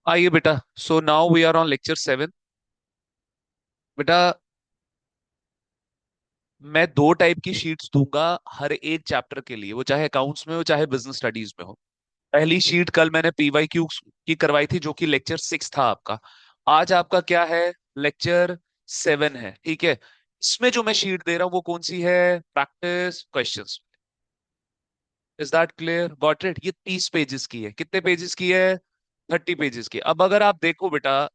आइए बेटा। So now we are on lecture 7। बेटा, मैं दो टाइप की शीट्स दूंगा हर एक चैप्टर के लिए, वो चाहे अकाउंट्स में हो चाहे बिजनेस स्टडीज में हो। पहली शीट कल मैंने पीवाई क्यू की करवाई थी, जो कि लेक्चर 6 था आपका। आज आपका क्या है? लेक्चर 7 है, ठीक है। इसमें जो मैं शीट दे रहा हूँ वो कौन सी है? Practice questions. Is that clear? Got it? ये 30 पेजेस की है। कितने पेजेस की है? 30 पेजेस की। अब अगर आप देखो बेटा,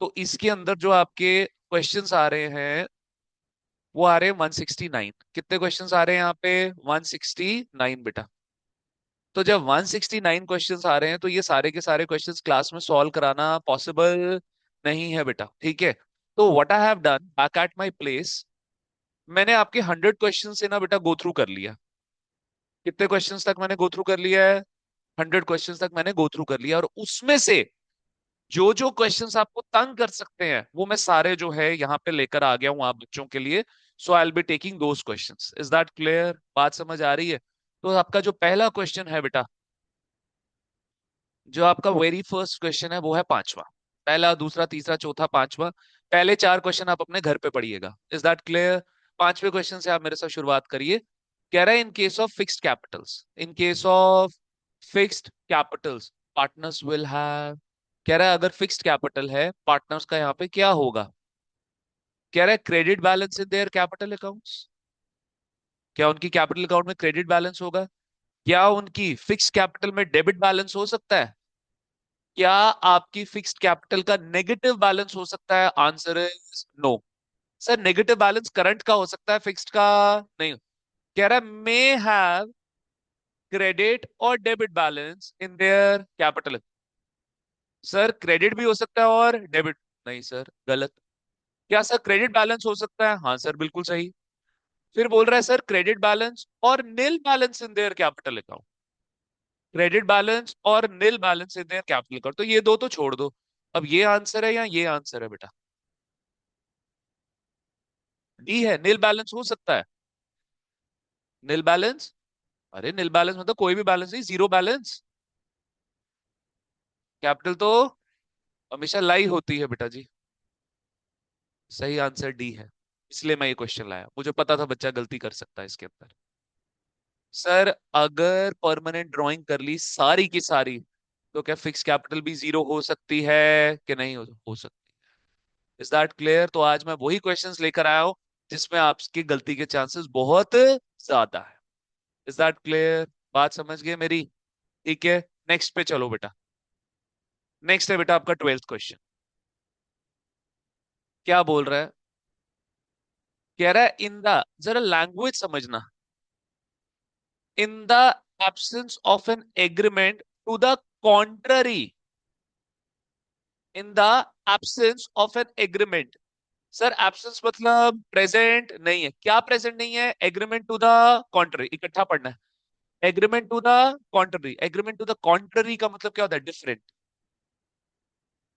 तो इसके अंदर जो आपके क्वेश्चंस आ रहे हैं वो आ रहे हैं 169। कितने क्वेश्चंस आ रहे हैं यहाँ पे? 169 बेटा। तो जब 169 क्वेश्चंस आ रहे हैं तो ये सारे के सारे क्वेश्चंस क्लास में सॉल्व कराना पॉसिबल नहीं है बेटा, ठीक है। तो what I have done back at my place, मैंने आपके 100 क्वेश्चन से ना बेटा गो थ्रू कर लिया। कितने क्वेश्चंस तक मैंने गो थ्रू कर लिया है? 100 क्वेश्चंस तक मैंने गो थ्रू कर लिया, और उसमें से जो जो क्वेश्चंस आपको तंग कर सकते हैं वो मैं सारे जो है यहाँ पे लेकर आ गया हूँ आप बच्चों के लिए। So I will be taking those questions. Is that clear? बात समझ आ रही है? तो आपका जो पहला क्वेश्चन है बेटा, जो आपका वेरी फर्स्ट क्वेश्चन है वो है पांचवा। पहला, दूसरा, तीसरा, चौथा, पांचवा। पहले चार क्वेश्चन आप अपने घर पे पढ़िएगा। Is that clear? पांचवे क्वेश्चन से आप मेरे साथ शुरुआत करिए। कह रहा है in case of fixed Capitals, in case of fixed Capitals partners will have. कह रहा है अगर फिक्स्ड कैपिटल है, पार्टनर्स का यहाँ पे क्या होगा? कह रहा है credit balance in their capital accounts. क्या उनकी कैपिटल अकाउंट में क्रेडिट बैलेंस होगा? क्या उनकी फिक्स्ड कैपिटल में डेबिट बैलेंस हो सकता है? क्या आपकी फिक्स्ड कैपिटल का नेगेटिव बैलेंस हो सकता है? Answer is no. Sir negative balance current का हो सकता है, फिक्स्ड का नहीं। कह रहा है मे हैव क्रेडिट और debit balance in their capital. Sir credit भी हो सकता है और डेबिट। नहीं सर, गलत। क्या सर क्रेडिट बैलेंस हो सकता है? हाँ सर, बिल्कुल सही। फिर बोल रहा है सर क्रेडिट बैलेंस और nil balance in their capital account. Credit balance और nil balance in their capital account, तो ये दो तो छोड़ दो। अब ये आंसर है या ये आंसर है बेटा? डी है, नील बैलेंस हो सकता है। नील बैलेंस? अरे नील बैलेंस मतलब कोई भी बैलेंस नहीं, जीरो बैलेंस। कैपिटल तो हमेशा लाई होती है बेटा जी। सही आंसर डी है। इसलिए मैं ये क्वेश्चन लाया, मुझे पता था बच्चा गलती कर सकता है इसके अंदर। सर अगर परमानेंट ड्राइंग कर ली सारी की सारी, तो क्या फिक्स कैपिटल भी जीरो हो सकती है कि नहीं हो सकती? Is that clear? तो आज मैं वही क्वेश्चंस लेकर आया हूं जिसमें आपकी गलती के चांसेस बहुत ज्यादा है। Is that clear? बात समझ गए मेरी? ठीक है, नेक्स्ट पे चलो बेटा। नेक्स्ट है बेटा आपका 12th क्वेश्चन। क्या बोल रहा है? कह रहा है इन द, जरा लैंग्वेज समझना, in the absence of an agreement to the contrary. In the absence of an agreement. Sir absence मतलब प्रेजेंट नहीं है। क्या प्रेजेंट नहीं है? एग्रीमेंट टू द कॉन्ट्ररी, इकट्ठा पढ़ना है। Agreement to the contrary, agreement to the contrary का मतलब क्या होता है? डिफरेंट।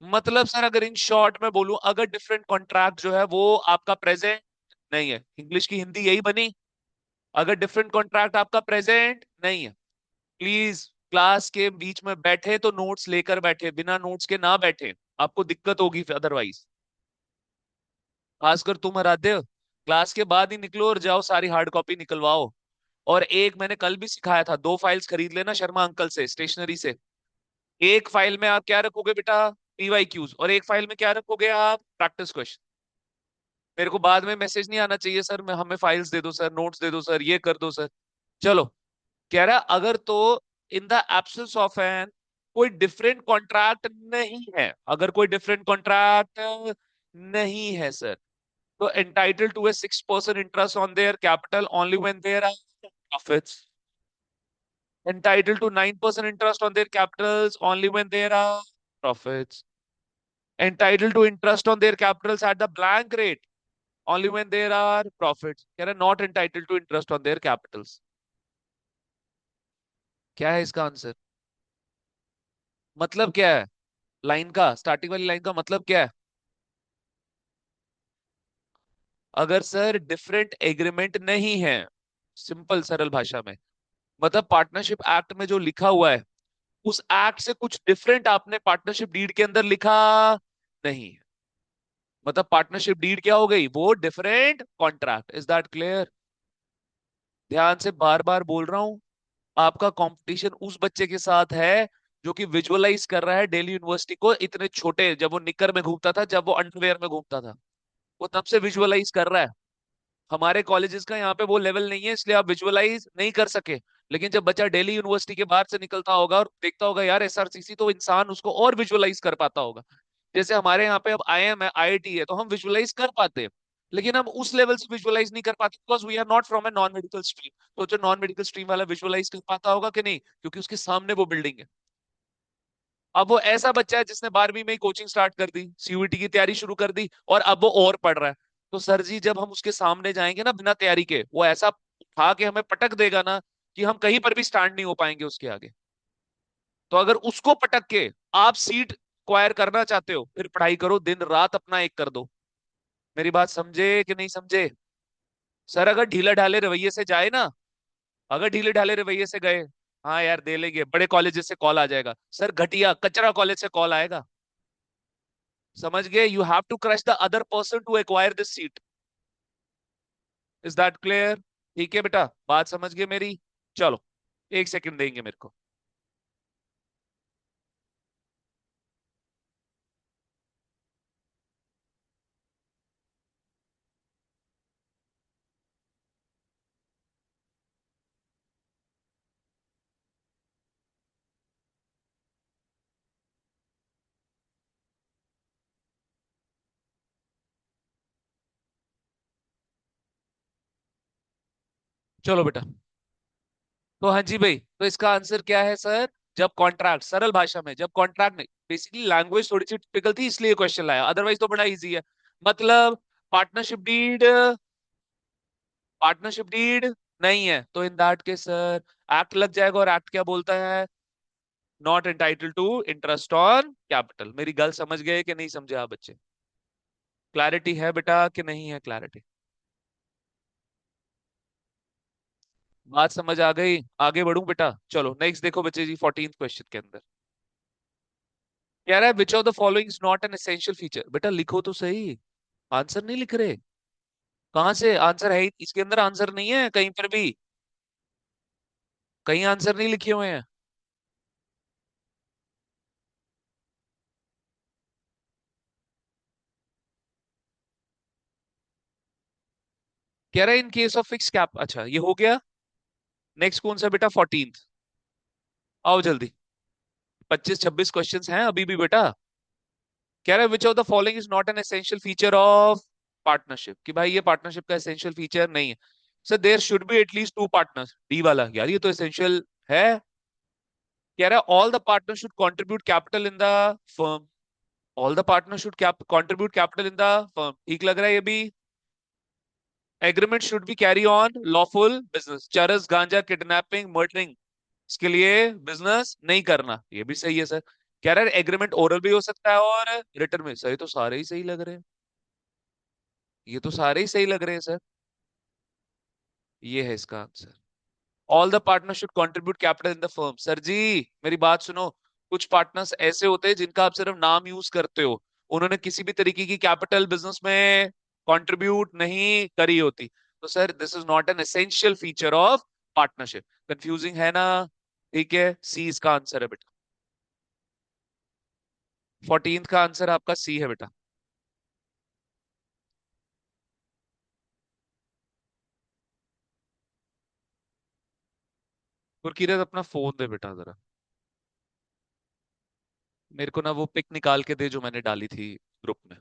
मतलब सर अगर इन शॉर्ट में बोलूं, अगर डिफरेंट कॉन्ट्रैक्ट जो है वो आपका प्रेजेंट नहीं है, इंग्लिश की हिंदी यही बनी। अगर डिफरेंट कॉन्ट्रैक्ट आपका प्रेजेंट नहीं है, प्लीज क्लास के बीच में बैठे तो नोट्स लेकर बैठे, बिना नोट्स के ना बैठे, आपको दिक्कत होगी फिर अदरवाइज। खासकर तुम आराध्य, क्लास के बाद ही निकलो और जाओ सारी हार्ड कॉपी निकलवाओ। और एक मैंने कल भी सिखाया था, दो फाइल्स खरीद लेना शर्मा अंकल से स्टेशनरी से। एक फाइल में आप क्या रखोगे बेटा? पीवाई क्यूज, और एक फाइल में क्या रखोगे आप? Practice question. मेरे को बाद में मैसेज नहीं आना चाहिए सर, मैं हमें फाइल्स दे दो सर, नोट्स दे दो सर, ये कर दो सर। चलो। कह रहा है अगर तो in the absence of an, कोई डिफरेंट कॉन्ट्रैक्ट नहीं है, अगर कोई डिफरेंट कॉन्ट्रैक्ट नहीं है सर, तो entitled to a 6% interest on their capital only when there are profits, entitled to 9% interest on their capitals only when there are profits, entitled to interest on their capitals at the blank rate only when there are profits, कह रहा है not entitled to interest on their capitals। क्या है इसका answer? मतलब क्या है? Line का, स्टार्टिंग वाली लाइन का मतलब क्या है? अगर सर डिफरेंट एग्रीमेंट नहीं है, सिंपल सरल भाषा में, मतलब पार्टनरशिप एक्ट में जो लिखा हुआ है उस एक्ट से कुछ डिफरेंट आपने पार्टनरशिप डीड के अंदर लिखा नहीं। मतलब पार्टनरशिप डीड क्या हो गई, वो different contract. Is that clear? ध्यान से बार बार बोल रहा हूं, आपका कंपटीशन उस बच्चे के साथ है जो कि विजुअलाइज कर रहा है दिल्ली यूनिवर्सिटी को, इतने छोटे, जब वो निकर में घूमता था, जब वो अंडरवेयर में घूमता था, वो तब से विजुअलाइज कर रहा है। हमारे कॉलेजेस का यहाँ पे वो लेवल नहीं है, इसलिए आप विजुअलाइज नहीं कर सके। लेकिन जब बच्चा दिल्ली यूनिवर्सिटी के बाहर से निकलता होगा और देखता होगा यार एसआरसीसी, तो इंसान उसको और विजुअलाइज कर पाता होगा। जैसे हमारे यहाँ पे अब आईएम है, आईआईटी है, तो हम विजुअलाइज कर पाते हैं। लेकिन हम उस लेवल से विजुअलाइज नहीं कर पाते, because we are not from a non medical stream. तो जो नॉन मेडिकल स्ट्रीम वाला विजुअलाइज कर पाता होगा कि नहीं, क्योंकि उसके सामने वो बिल्डिंग है। अब वो ऐसा बच्चा है जिसने 12वीं में ही कोचिंग स्टार्ट कर दी, सीयूईटी की तैयारी शुरू कर दी, और अब वो और पढ़ रहा है। तो सर जी, जब हम उसके सामने जाएंगे ना बिना तैयारी के, वो ऐसा उठा के हमें पटक देगा ना कि हम कहीं पर भी स्टैंड नहीं हो पाएंगे उसके आगे। तो अगर उसको पटक के आप सीट क्वायर करना चाहते हो, फिर पढ़ाई करो, दिन रात अपना एक कर दो। मेरी बात समझे कि नहीं समझे? सर अगर ढीला ढाले रवैये से जाए ना, अगर ढीले ढाले रवैये से गए, हाँ यार दे लेंगे, बड़े कॉलेज से कॉल आ जाएगा, सर घटिया कचरा कॉलेज से कॉल आएगा। समझ गए? You have to crush the other person to acquire this seat. Is that clear? ठीक है बेटा, बात समझ गए मेरी? चलो, एक सेकंड देंगे मेरे को। चलो बेटा, तो हाँ जी भाई, तो इसका आंसर क्या है सर? जब कॉन्ट्रैक्ट, सरल भाषा में, जब कॉन्ट्रैक्ट नहीं, बेसिकली लैंग्वेज थोड़ी सी टिपिकल थी इसलिए क्वेश्चन लाया, अदरवाइज तो बड़ा इजी है। मतलब पार्टनरशिप डीड, पार्टनरशिप डीड नहीं है, तो in that case sir act लग जाएगा, और एक्ट क्या बोलता है? Not entitle to interest on capital. मेरी गल समझ गए कि नहीं समझे आप बच्चे? क्लैरिटी है बेटा कि नहीं है क्लैरिटी? बात समझ आ गई? आगे बढ़ूं बेटा? चलो नेक्स्ट देखो बच्चे जी, 14th क्वेश्चन के अंदर कह रहा है which of the following is not an essential feature. बेटा लिखो तो सही, आंसर नहीं लिख रहे? कहाँ से आंसर है इसके अंदर? आंसर नहीं है कहीं पर भी, कहीं आंसर नहीं लिखे हुए हैं। कह रहा है in case of fix cap. अच्छा ये हो गया। नेक्स्ट कौन सा बेटा? 14th। आओ जल्दी, 25-26 क्वेश्चंस हैं अभी भी बेटा। कह रहा है which of the following is not an essential feature of partnership, कि भाई ये पार्टनरशिप का एसेंशियल फीचर नहीं है। Sir there should be at least two partners. D वाला यार, ये तो एसेंशियल है। कह रहा है all the partner should contribute capital in the firm. All the partner should contribute capital in the firm, ठीक लग रहा है ये भी? Agreement should be carry on lawful business, चरस गांजा किडनैपिंग मर्डरिंग, इसके लिए बिजनेस नहीं करना, ये भी सही है सर। कह रहा है एग्रीमेंट ओरल भी हो सकता है और रिटर्न में। सही, तो सारे ही सही लग रहे हैं, ये तो सारे ही सही लग रहे हैं सर। ये है इसका आंसर। All the partner should contribute capital in the firm. Sir जी मेरी बात सुनो, कुछ पार्टनर्स ऐसे होते हैं जिनका आप सिर्फ नाम यूज करते हो, उन्होंने किसी भी तरीके की कैपिटल बिजनेस में कंट्रीब्यूट नहीं करी होती। तो sir this is not an essential feature of partnership. Confusing है ना? ठीक है, सी इसका आंसर है बेटा। 14th का आंसर आपका सी है बेटा। गुरकीरत अपना फोन दे बेटा जरा, मेरे को ना वो पिक निकाल के दे जो मैंने डाली थी ग्रुप में।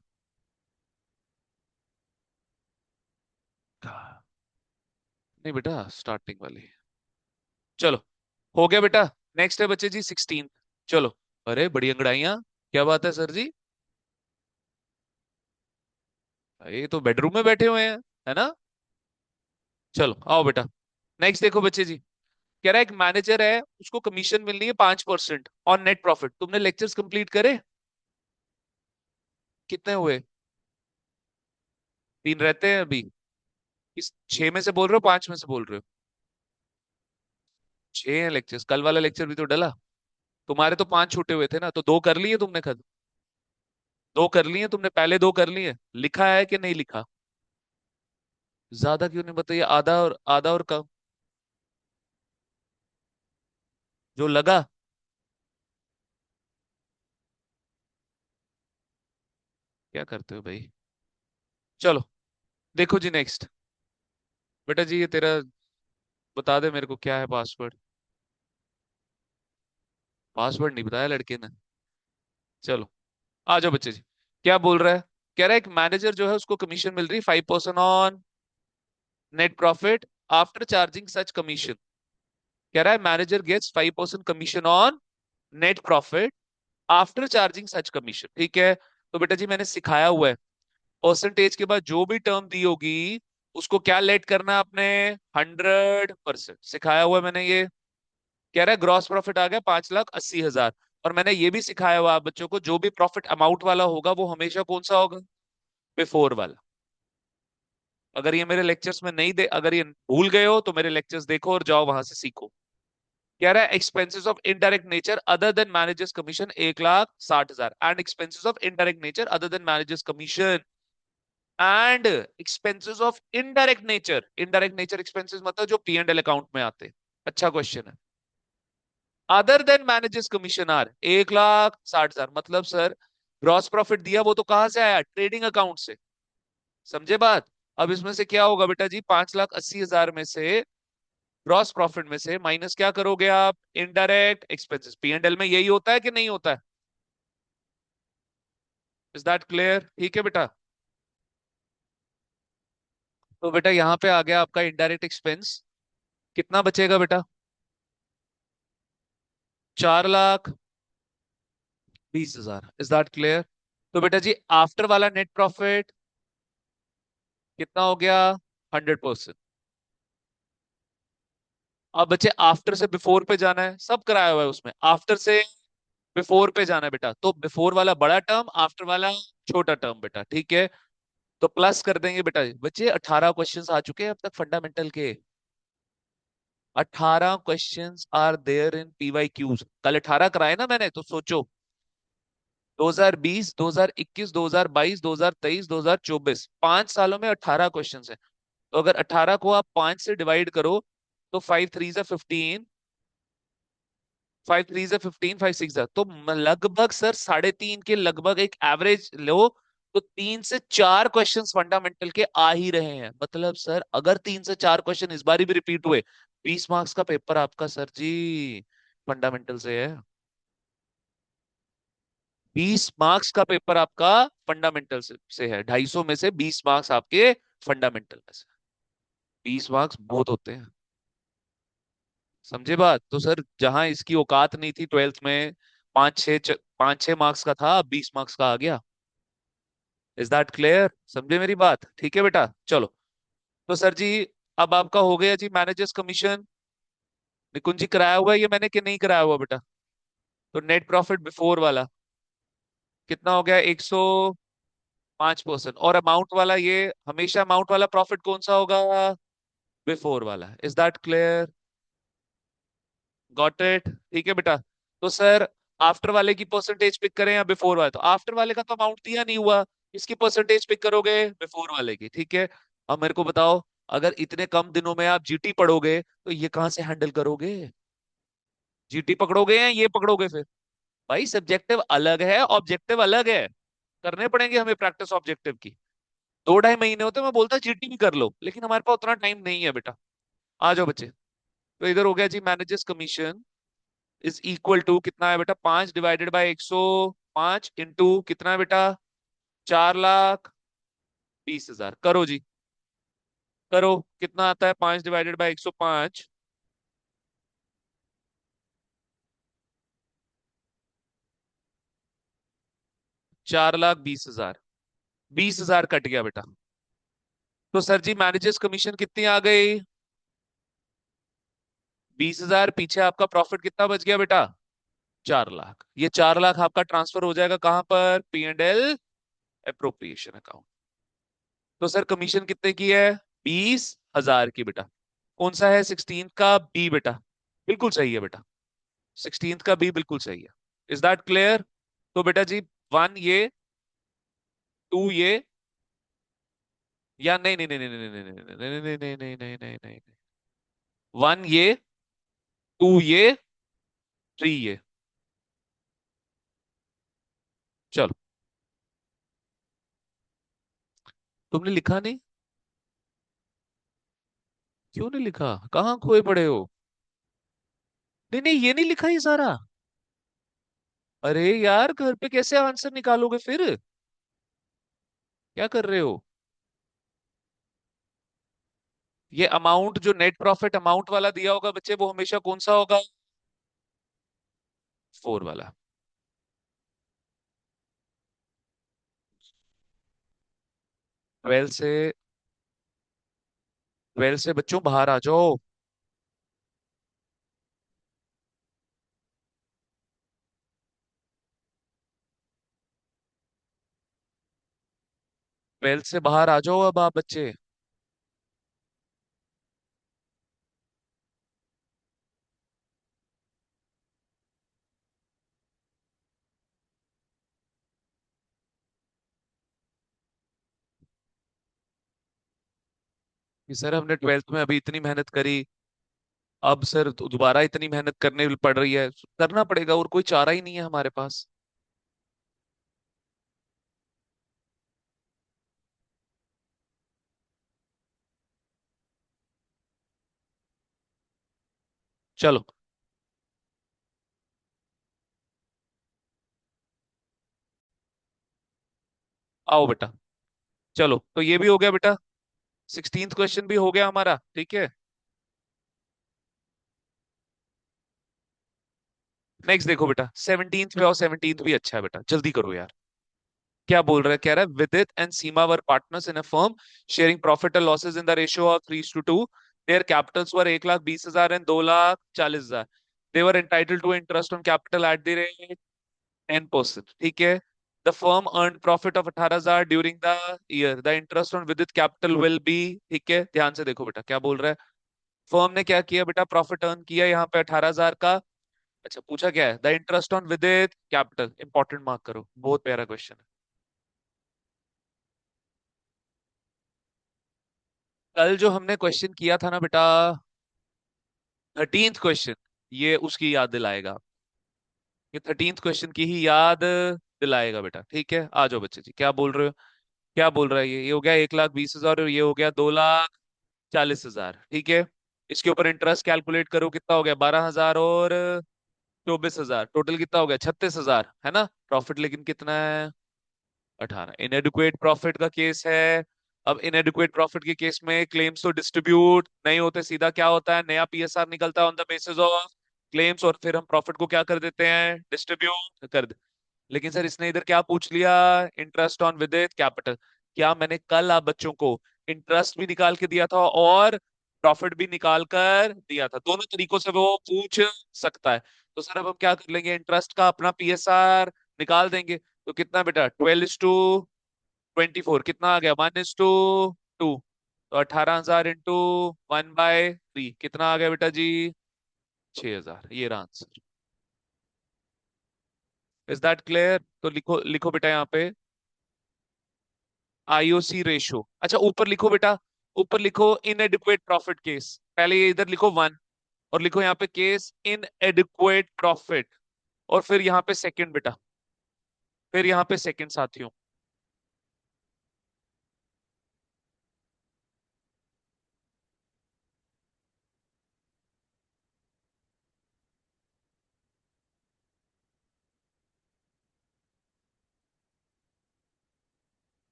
नहीं बेटा, स्टार्टिंग वाली। चलो, हो गया बेटा। नेक्स्ट है बच्चे जी 16। चलो। अरे बड़ी अंगड़ाइयाँ, क्या बात है सर जी? ये तो बेडरूम में बैठे हुए हैं, है ना? चलो आओ बेटा। नेक्स्ट देखो बच्चे जी, कह रहा है एक मैनेजर है, उसको कमीशन मिलनी है 5% ऑन नेट प्रॉफिट। तुमने लेक्चर्स कंप्लीट करे? कितने हुए? 3 रहते हैं अभी। इस 6 में से बोल रहे हो, 5 में से बोल रहे हो? 6 है लेक्चर्स, कल वाला लेक्चर भी तो डला। तुम्हारे तो 5 छूटे हुए थे ना, तो 2 कर लिए तुमने खद 2 कर लिए तुमने, पहले 2 कर लिए, लिखा है कि नहीं लिखा? ज्यादा क्यों नहीं बताइए, आधा और कम जो लगा। क्या करते हो भाई? चलो देखो जी, नेक्स्ट। बेटा जी ये तेरा, बता दे मेरे को क्या है पासवर्ड। पासवर्ड नहीं बताया लड़के ने। चलो आ जाओ बच्चे जी। क्या बोल रहा है? कह रहा है एक मैनेजर जो है उसको कमीशन मिल रही 5% on net profit after charging such commission. कह रहा है manager gets 5% commission on net profit after charging such commission, ठीक है। तो बेटा जी मैंने सिखाया हुआ है, परसेंटेज के बाद जो भी टर्म दी होगी उसको क्या लेट करना है आपने? 100%। सिखाया हुआ है मैंने ये। कह रहा है ग्रॉस प्रॉफिट आ गया 5,80,000। और मैंने ये भी सिखाया हुआ आप बच्चों को, जो भी प्रॉफिट अमाउंट वाला होगा वो हमेशा कौन सा होगा? बिफोर वाला। अगर ये मेरे लेक्चर्स में नहीं दे, अगर ये भूल गए हो तो मेरे लेक्चर्स देखो और जाओ वहां से सीखो। कह रहा है expenses of indirect nature other than managers commission 1,60,000 and expenses of indirect nature other than managers commission and expenses of indirect nature expenses मतलब जो पी एंड एल अकाउंट में आते हैं। अच्छा क्वेश्चन है। Other than managers commission are 1,60,000 मतलब sir, gross profit दिया वो तो कहां से आया? ट्रेडिंग अकाउंट से। समझे बात? अब इसमें से क्या होगा बेटा जी, 5,80,000 में से ग्रॉस प्रॉफिट में से माइनस क्या करोगे आप? Indirect expenses. P and L में यही होता है कि नहीं होता है? Is that clear? ठीक है बेटा। तो बेटा यहाँ पे आ गया आपका इनडायरेक्ट एक्सपेंस। कितना बचेगा बेटा? 4,20,000। Is that clear? तो बेटा जी आफ्टर वाला नेट प्रॉफिट कितना हो गया? 100%। अब बच्चे आफ्टर से बिफोर पे जाना है, सब कराया हुआ है उसमें, आफ्टर से बिफोर पे जाना है बेटा। तो बिफोर वाला बड़ा टर्म, आफ्टर वाला छोटा टर्म बेटा, ठीक है। तो प्लस कर देंगे बेटा। बच्चे 18 क्वेश्चंस आ चुके हैं अब तक फंडामेंटल के। 18 questions are there in P Y Qs. कल 18 कराए ना मैंने, तो सोचो 2020, 2021, 2022, 2023, 2024, 5 सालों में 18 क्वेश्चंस है। तो अगर 18 को आप 5 से डिवाइड करो तो 5 3 15, 5 3 15, 5 6 तो लगभग सर 3.5 के लगभग एक एवरेज लो, तो 3 से 4 क्वेश्चंस फंडामेंटल के आ ही रहे हैं। मतलब सर अगर 3 से 4 क्वेश्चन इस बार भी रिपीट हुए, 20 मार्क्स का पेपर आपका सर जी फंडामेंटल से है। 20 मार्क्स का पेपर आपका फंडामेंटल से है। 250 में से 20 मार्क्स आपके फंडामेंटल में से। 20 मार्क्स बहुत होते हैं। समझे बात? तो सर जहां इसकी औकात नहीं थी 12th में, 5 6 मार्क्स का था, अब 20 मार्क्स का आ गया। Is that clear? समझे मेरी बात? ठीक है बेटा। चलो तो सर जी अब आपका हो गया जी मैनेजर्स कमीशन। निकुंज जी कराया हुआ है ये मैंने कि नहीं कराया हुआ बेटा? तो नेट प्रॉफिट बिफोर वाला कितना हो गया? 105%। और अमाउंट वाला, ये हमेशा अमाउंट वाला प्रॉफिट कौन सा होगा? बिफोर वाला। Is that clear? Got it? ठीक है बेटा। तो सर आफ्टर वाले की परसेंटेज पिक करें या बिफोर वाले? तो आफ्टर वाले का तो अमाउंट दिया नहीं हुआ, इसकी परसेंटेज पिक करोगे बिफोर वाले की, ठीक है। अब मेरे को बताओ, अगर इतने कम दिनों में आप जीटी पढ़ोगे तो ये कहां से हैंडल करोगे? जीटी पकड़ोगे या ये पकड़ोगे फिर? भाई सब्जेक्टिव अलग है, ऑब्जेक्टिव अलग है। करने पड़ेंगे हमें प्रैक्टिस ऑब्जेक्टिव की। 2 ढाई महीने होते मैं बोलता जीटी भी कर लो, लेकिन हमारे पास उतना टाइम नहीं है बेटा। आ जाओ बच्चे। तो इधर हो गया जी manager's commission is equal to कितना है बेटा? 5 डिवाइडेड बाय 105 इंटू कितना है बेटा? 4,20,000। करो जी, करो। कितना आता है 5 डिवाइडेड बाय 105? 4,20,000। 20,000 कट गया बेटा। तो सर जी मैनेजर्स कमीशन कितनी आ गई? 20,000। पीछे आपका प्रॉफिट कितना बच गया बेटा? 4 लाख। ये 4 लाख आपका ट्रांसफर हो जाएगा कहां पर? P and L appropriation account. तो सर कमीशन कितने की है? 20,000 की बेटा। कौन सा है? 16 का बी बेटा। बिल्कुल सही है बेटा। 16th का बी बिल्कुल सही है। Is that clear? तो बेटा जी, वन ये, टू ये, या नहीं नहीं नहीं नहीं नहीं नहीं नहीं नहीं नहीं नहीं नहीं नहीं नहीं नहीं, वन ये, टू ये, थ्री ये। चलो। तुमने लिखा नहीं? क्यों नहीं लिखा? कहाँ खोए पड़े हो? नहीं नहीं, ये नहीं लिखा ये सारा? अरे यार, घर पे कैसे आंसर निकालोगे फिर? क्या कर रहे हो? ये अमाउंट जो नेट प्रॉफिट अमाउंट वाला दिया होगा बच्चे, वो हमेशा कौन सा होगा? फोर वाला। 12 से, 12 से बच्चों बाहर आ जाओ। 12 से बाहर आ जाओ अब आप बच्चे। कि सर हमने 12th में अभी इतनी मेहनत करी, अब सर दोबारा इतनी मेहनत करने पड़ रही है। करना पड़ेगा, और कोई चारा ही नहीं है हमारे पास। चलो। आओ बेटा। चलो, तो ये भी हो गया बेटा। 16th क्वेश्चन भी हो गया हमारा, ठीक है। नेक्स्ट देखो बेटा, 17th पे आओ। 17th भी अच्छा है बेटा, जल्दी करो यार। क्या बोल रहा है? कह रहा है Vidit and Seema were partners in a firm sharing profit and losses in the ratio of 3:2। Their capitals were 1,20,000 and 2,40,000। They were entitled to interest on capital at the rate 10%, ठीक है। The firm earn profit of 18,000 during the year. The interest on Vidit capital will be, ठीक है। ध्यान से देखो बेटा क्या बोल रहा है। फर्म ने क्या किया बेटा? प्रॉफिट अर्न किया यहाँ पे 18,000 का। अच्छा, पूछा क्या है? The interest on Vidit capital. Important mark करो, बहुत प्यारा क्वेश्चन है। कल जो हमने क्वेश्चन किया था ना बेटा, 13th क्वेश्चन, ये उसकी याद दिलाएगा। ये 13th क्वेश्चन की ही याद दिलाएगा बेटा, ठीक है। आ जाओ बच्चे जी, क्या बोल रहे हो? क्या बोल रहा है? ये हो गया 1,20,000 और ये हो गया 2,40,000, ठीक है। इसके ऊपर इंटरेस्ट कैलकुलेट करो, कितना हो गया? 12,000 और 24,000, टोटल कितना हो गया? 36,000, है ना। प्रॉफिट लेकिन कितना है? 18। इनएडुकेट प्रॉफिट का केस है। अब इनएडुकेट प्रॉफिट के केस में क्लेम्स तो डिस्ट्रीब्यूट नहीं होते, सीधा क्या होता है? नया पीएसआर निकलता है on the basis of claims, और फिर हम प्रॉफिट को क्या कर देते हैं? डिस्ट्रीब्यूट कर दे। लेकिन सर इसने इधर क्या पूछ लिया? Interest on Vidit capital. क्या मैंने कल आप बच्चों को इंटरेस्ट भी निकाल के दिया था और प्रॉफिट भी निकाल कर दिया था? दोनों तरीकों से वो पूछ सकता है। तो सर अब हम क्या कर लेंगे? इंटरेस्ट का अपना पीएसआर निकाल देंगे। तो कितना बेटा? 12:24 कितना आ गया? 1:2। तो 18,000 इंटू 1/3 कितना आ गया बेटा जी? 6,000। ये रहा आंसर। Is that clear? तो लिखो लिखो बेटा यहाँ पे आईओसी रेशो। अच्छा, ऊपर लिखो बेटा, ऊपर लिखो इनएडिक्वेट प्रॉफिट केस। पहले ये इधर लिखो वन, और लिखो यहाँ पे केस इनएडिक्वेट प्रॉफिट, और फिर यहाँ पे सेकंड बेटा, फिर यहाँ पे सेकंड साथियों।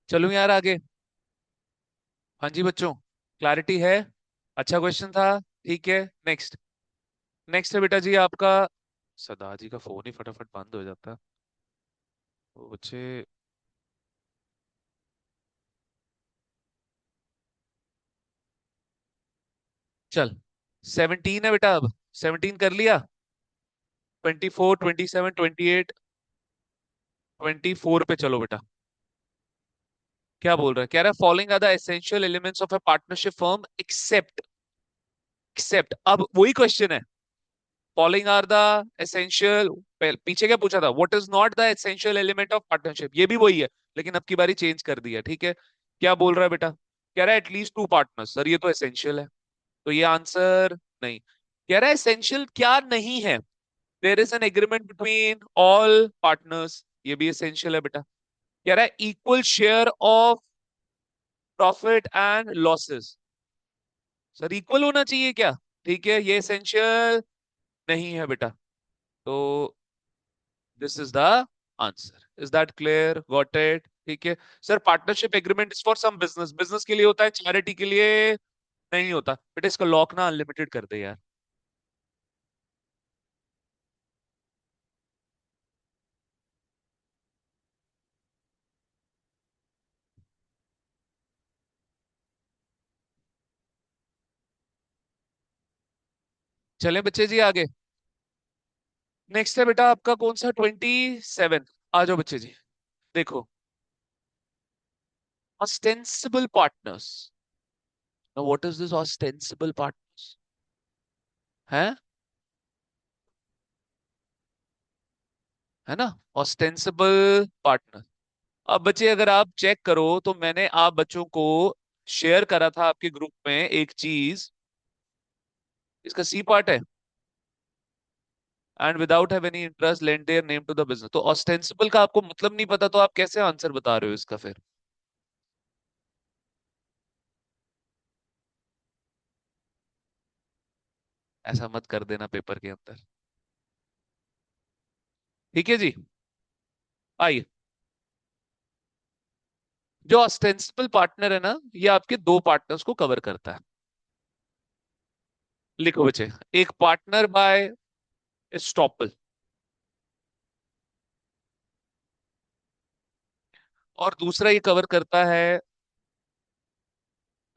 चलो यार आगे। हाँ जी बच्चों, क्लैरिटी है? अच्छा क्वेश्चन था, ठीक है। नेक्स्ट। नेक्स्ट है बेटा जी आपका। सदा जी का फोन ही फटाफट बंद हो जाता है। वो बच्चे। चल, 17 है बेटा अब। 17 कर लिया। 24, 27, 28, 24 पे चलो बेटा। क्या बोल रहा है? कह रहा है following are the essential elements of a partnership firm except. Except, अब वही क्वेश्चन है, फॉलोइंग आर द एसेंशियल, पीछे क्या पूछा था, what is not the essential element of partnership, ये भी वही है, लेकिन अब की बारी चेंज कर दिया, ठीक है। क्या बोल रहा है बेटा, कह रहा है एटलीस्ट टू पार्टनर्स, सर ये तो एसेंशियल है, तो ये आंसर नहीं। कह रहा है एसेंशियल क्या नहीं है, there is an agreement between all partners, ये भी एसेंशियल है बेटा। कह रहा है equal share of profit and losses, sir equal होना चाहिए क्या, ठीक है, ये एसेंशियल नहीं है बेटा, तो this is the answer. Is that clear, got it, ठीक है। Sir partnership agreement is for some business, business के लिए होता है, चैरिटी के लिए नहीं होता बेटा, इसका लॉक ना अनलिमिटेड कर दे यार। चलें बच्चे जी आगे। नेक्स्ट है बेटा आपका कौन सा, 27, आ जाओ बच्चे जी। देखो, ostensible partners, what is this ostensible partners, है है ना, ऑस्टेंसिबल पार्टनर। अब बच्चे अगर आप चेक करो तो मैंने आप बच्चों को शेयर करा था आपके ग्रुप में एक चीज, इसका सी पार्ट है, and without have any interest lend their name to the business, तो ऑस्टेंसिबल का आपको मतलब नहीं पता, तो आप कैसे आंसर बता रहे हो इसका फिर, ऐसा मत कर देना पेपर के अंदर, ठीक है जी। आइए, जो ऑस्टेंसिबल पार्टनर है ना, ये आपके दो पार्टनर्स को कवर करता है। लिखो बच्चे, एक पार्टनर बाय एस्टॉपल, और दूसरा ये कवर करता है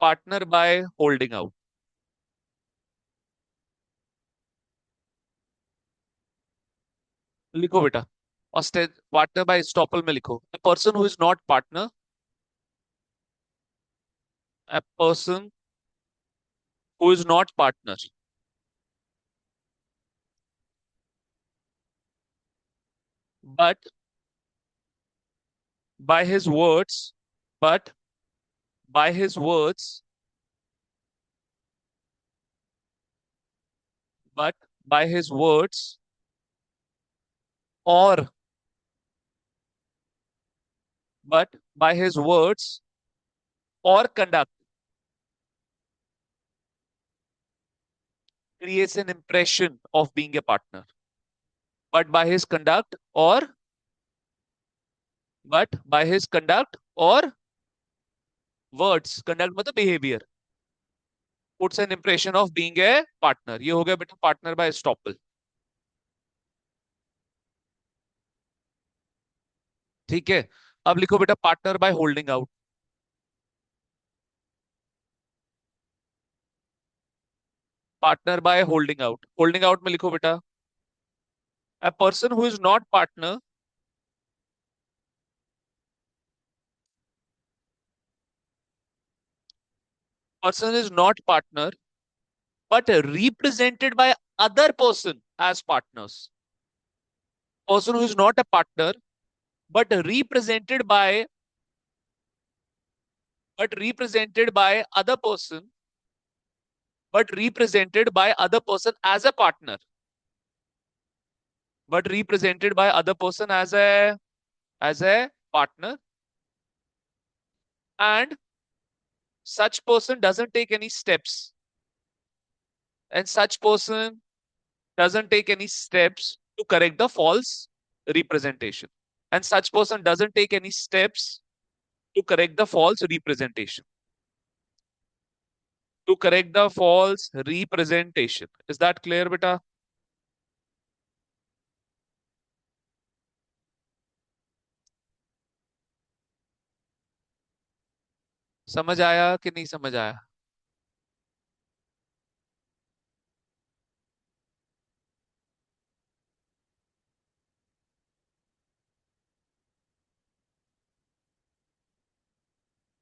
पार्टनर बाय होल्डिंग आउट। लिखो बेटा, पार्टनर बाय एस्टॉपल में लिखो, a person who is not partner, a person who is not partner, but by his words, but by his words, but by his words or but by his words or conduct creates an impression of being a partner, but by his conduct or but by his conduct or words, conduct मतलब behavior, puts an impression of being a partner, ये हो गया बेटा partner by estoppel, ठीक है। अब लिखो बेटा partner by holding out, partner by holding out में लिखो बेटा, a person who is not partner, person is not partner but represented by other person as partners, person who is not a partner but represented by other person, but represented by other person as a partner, but represented by other person as a partner, and such person doesn't take any steps, and such person doesn't take any steps to correct the false representation, and such person doesn't take any steps to correct the false representation, to correct the false representation. Is that clear beta? समझ आया कि नहीं समझ आया?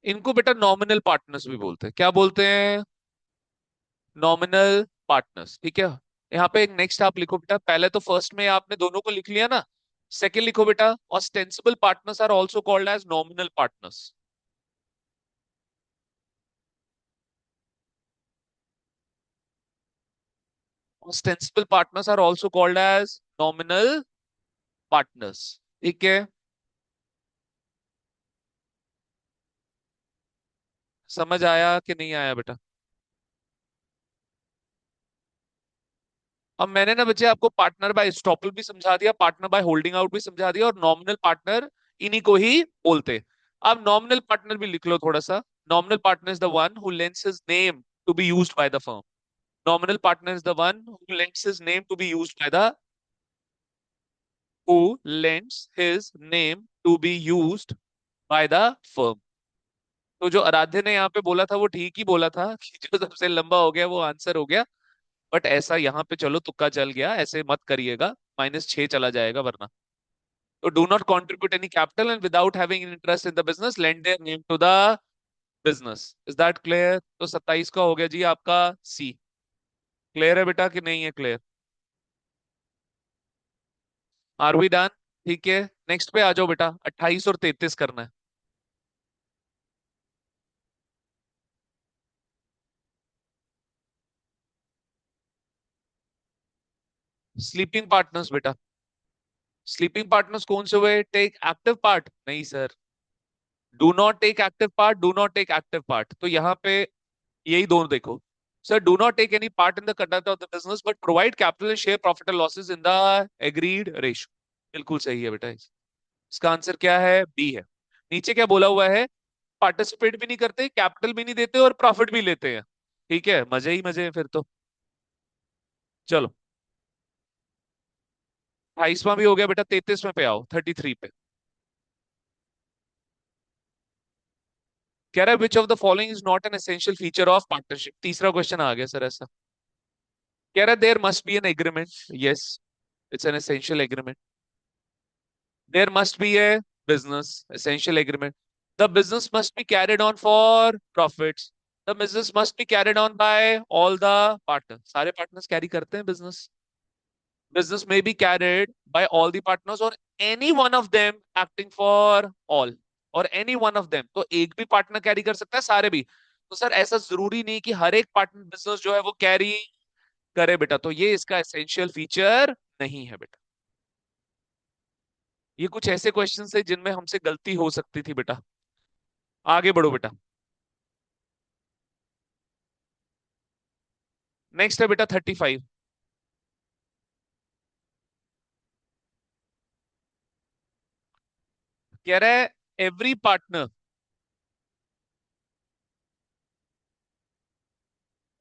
इनको बेटा nominal partners भी बोलते हैं, क्या बोलते हैं, नॉमिनल पार्टनर्स, ठीक है। यहाँ पे एक नेक्स्ट आप लिखो बेटा, पहले तो फर्स्ट में आपने दोनों को लिख लिया ना। सेकंड लिखो बेटा, ostensible partners are also called as nominal partners. Ostensible partners are also called as nominal partners, ठीक है। समझ आया कि नहीं आया बेटा? अब मैंने ना बच्चे आपको पार्टनर बाय एस्टॉपल भी समझा दिया, पार्टनर बाय होल्डिंग आउट भी समझा दिया, और नॉमिनल पार्टनर इन्हीं को ही बोलते। अब नॉमिनल पार्टनर भी लिख लो थोड़ा सा। Nominal partner is the one who lends his name to be used by the firm. Nominal partner is the one who lends his name to be used by the who lends his name to be used by the firm। तो जो आराध्य ने यहाँ पे बोला था वो ठीक ही बोला था कि जो सबसे लंबा हो गया वो आंसर हो गया। बट ऐसा यहाँ पे चलो तुक्का चल गया, ऐसे मत करिएगा, -6 चला जाएगा वरना। तो do not contribute any capital and without having interest in the business lend their name to the business. Is that clear? तो 27 का हो गया जी आपका सी। क्लियर है बेटा कि नहीं है क्लियर? Are we done? ठीक है, नेक्स्ट पे आ जाओ बेटा, 28 और 33 करना है। स्लीपिंग पार्टनर्स बेटा। स्लीपिंग पार्टनर्स कौन से हुए? Take active part? नहीं sir. Do not take active part, do not take active part, तो यहाँ पे यही दोनों देखो। Sir do not take any part in the conduct of the business but provide capital and share profit and losses in the agreed ratio. बिल्कुल सही है बेटा। इसका आंसर क्या है? बी है। नीचे क्या बोला हुआ है? पार्टिसिपेट भी नहीं करते, कैपिटल भी नहीं देते, और प्रॉफिट भी लेते हैं। ठीक है, मजे ही मजे हैं फिर तो। चलो, 28वां भी हो गया बेटा, 33वें पे आओ, 33 पे। कह रहा है which of the following is not an essential feature of partnership. तीसरा क्वेश्चन आ गया सर ऐसा। कह रहा है there must be an agreement. Yes, it's an essential agreement. There must be a business essential agreement. The business must be carried on for profits. The business must be carried on by all the partner. सारे partners carry करते हैं business. Business may be carried by all the partners or any one of them acting for all, और any one of them, तो एक भी partner carry कर सकता है, सारे भी। तो सर ऐसा जरूरी नहीं कि हर एक पार्टनर बिजनेस जो है वो कैरी करे बेटा, तो ये इसका एसेंशियल फीचर नहीं है बेटा। ये कुछ ऐसे क्वेश्चन है जिनमें हमसे गलती हो सकती थी बेटा। आगे बढ़ो बेटा। नेक्स्ट है बेटा 35। कह रहा है every partner,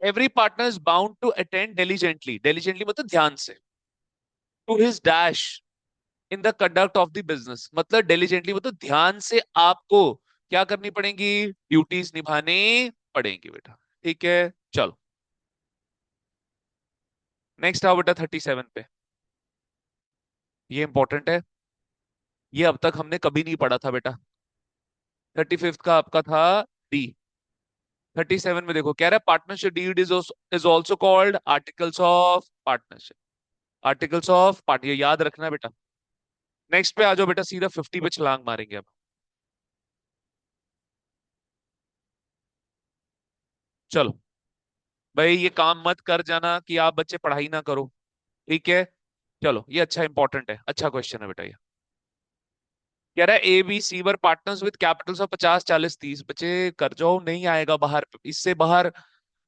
every partner is bound to attend diligently, diligently मतलब ध्यान से, to his dash in the conduct of the business. मतलब डिलीजेंटली मतलब ध्यान से आपको क्या करनी पड़ेगी? ड्यूटीज निभानी पड़ेंगी बेटा। ठीक है, चलो नेक्स्ट आओ बेटा 37 पे। ये इंपॉर्टेंट है, ये अब तक हमने कभी नहीं पढ़ा था बेटा। 35th का आपका था डी। 37 में देखो, कह रहा है partnership deed is also called articles of partnership. Articles of part, ये याद रखना बेटा। नेक्स्ट पे आ जाओ बेटा, सीधा 50 पे छलांग मारेंगे अब। चलो भाई, ये काम मत कर जाना कि आप बच्चे पढ़ाई ना करो, ठीक है। चलो, ये अच्छा इंपॉर्टेंट है, अच्छा क्वेश्चन है बेटा ये। कह रहा है A B C were partners with capitals of 50 40 30। बच्चे कर जाओ, नहीं आएगा बाहर, इससे बाहर।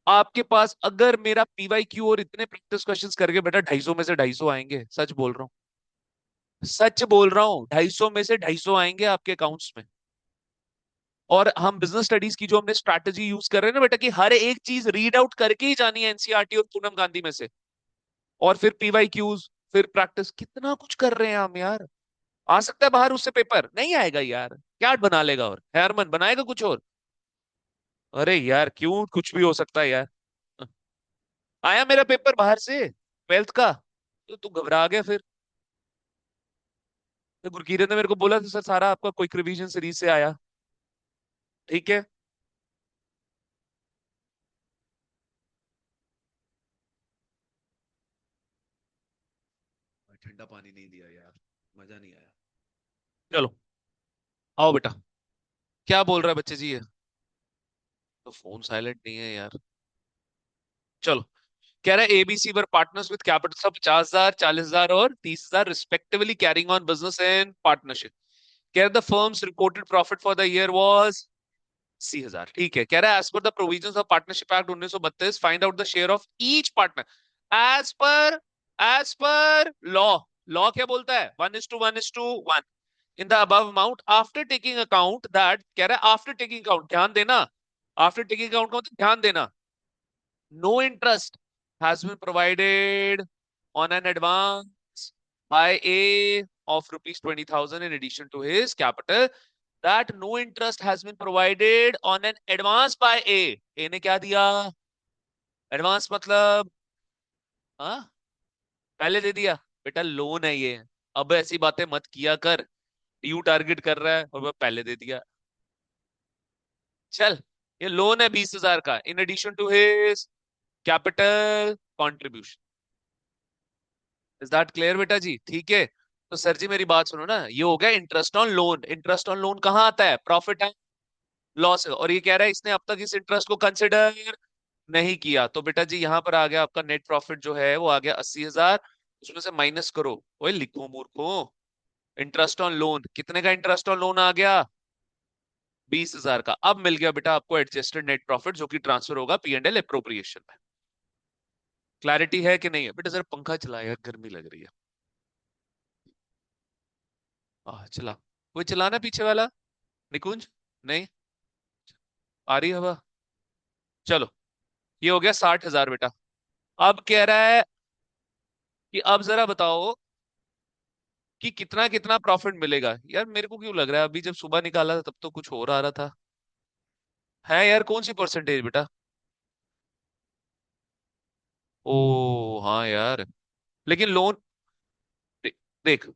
आपके पास अगर मेरा पीवाई क्यू और इतने प्रैक्टिस क्वेश्चंस करके बेटा 250 में से 250 आएंगे, सच बोल रहा हूँ। सच बोल रहा हूँ, 250 में से 250 आएंगे आपके अकाउंट्स में। और हम बिजनेस स्टडीज की जो हमने स्ट्रैटेजी यूज कर रहे हैं ना बेटा, कि हर एक चीज रीड आउट करके ही जानी है एनसीईआरटी और पूनम गांधी में से, और फिर पीवाई क्यूज, फिर प्रैक्टिस, कितना कुछ कर रहे हैं हम यार। आ सकता है बाहर उससे पेपर, नहीं आएगा यार, क्या बना लेगा? और हेयरमैन बनाएगा कुछ और? अरे यार क्यों, कुछ भी हो सकता है यार। आया मेरा पेपर बाहर से 12th का, तो तू घबरा गया फिर। तो गुरकीरत ने मेरे को बोला था सर सारा आपका क्विक रिवीजन सीरीज से आया। ठीक है, ठंडा पानी नहीं दिया यार, मजा नहीं आया। चलो आओ बेटा। क्या बोल रहा है बच्चे जी ये? तो फोन साइलेंट नहीं है यार। चलो, कह रहा है ABC were partners with capital of 50,000, 40,000 और 30,000 respectively, carrying on business in partnership. कह रहा the firm's reported profit for the year was 80,000। ठीक है, कह रहा है as per the provisions of partnership act 1932 find out the share of each partner as per law. Law क्या बोलता है? 1:1:1 in the above amount after taking account that, कह रहा है आफ्टर टेकिंग अकाउंट, ध्यान देना। आफ्टर टेकिंग अकाउंट का मतलब ध्यान देना, no interest has been provided on an advance by A of rupees 20,000 in addition to his capital, that no interest has been provided on an advance by A। A ने क्या दिया? Advance मतलब, हाँ, पहले दे दिया। बेटा लोन है ये, अब ऐसी बातें मत किया कर। यू टारगेट कर रहा है और वह पहले दे दिया। चल, ये लोन है 20,000 का in addition to his capital contribution. Is that clear बेटा जी? ठीक है। तो सर जी मेरी बात सुनो ना, ये हो गया interest on loan. Interest on loan कहाँ आता है? प्रॉफिट एंड लॉस है। और ये कह रहा है इसने अब तक इस इंटरेस्ट को कंसिडर नहीं किया, तो बेटा जी यहाँ पर आ गया आपका नेट प्रॉफिट जो है वो आ गया 80,000। उसमें से माइनस करो। ओए लिखो मूर्खो, इंटरेस्ट ऑन लोन कितने का? इंटरेस्ट ऑन लोन आ गया 20,000 का। अब मिल गया बेटा आपको एडजस्टेड नेट प्रॉफिट, जो कि ट्रांसफर होगा पी एंड एल अप्रोप्रिएशन में। क्लैरिटी है कि नहीं है? बेटा जरा पंखा चला यार, गर्मी लग रही है। चला, कोई चलाना पीछे वाला? निकुंज? नहीं आ रही हवा? चलो, ये हो गया 60,000 बेटा। अब कह रहा है कि अब जरा बताओ कि कितना कितना प्रॉफिट मिलेगा। यार मेरे को क्यों लग रहा है अभी जब सुबह निकाला था तब तो कुछ और आ रहा था। है यार, कौन सी परसेंटेज बेटा? ओ हाँ यार, लेकिन लोन, देख,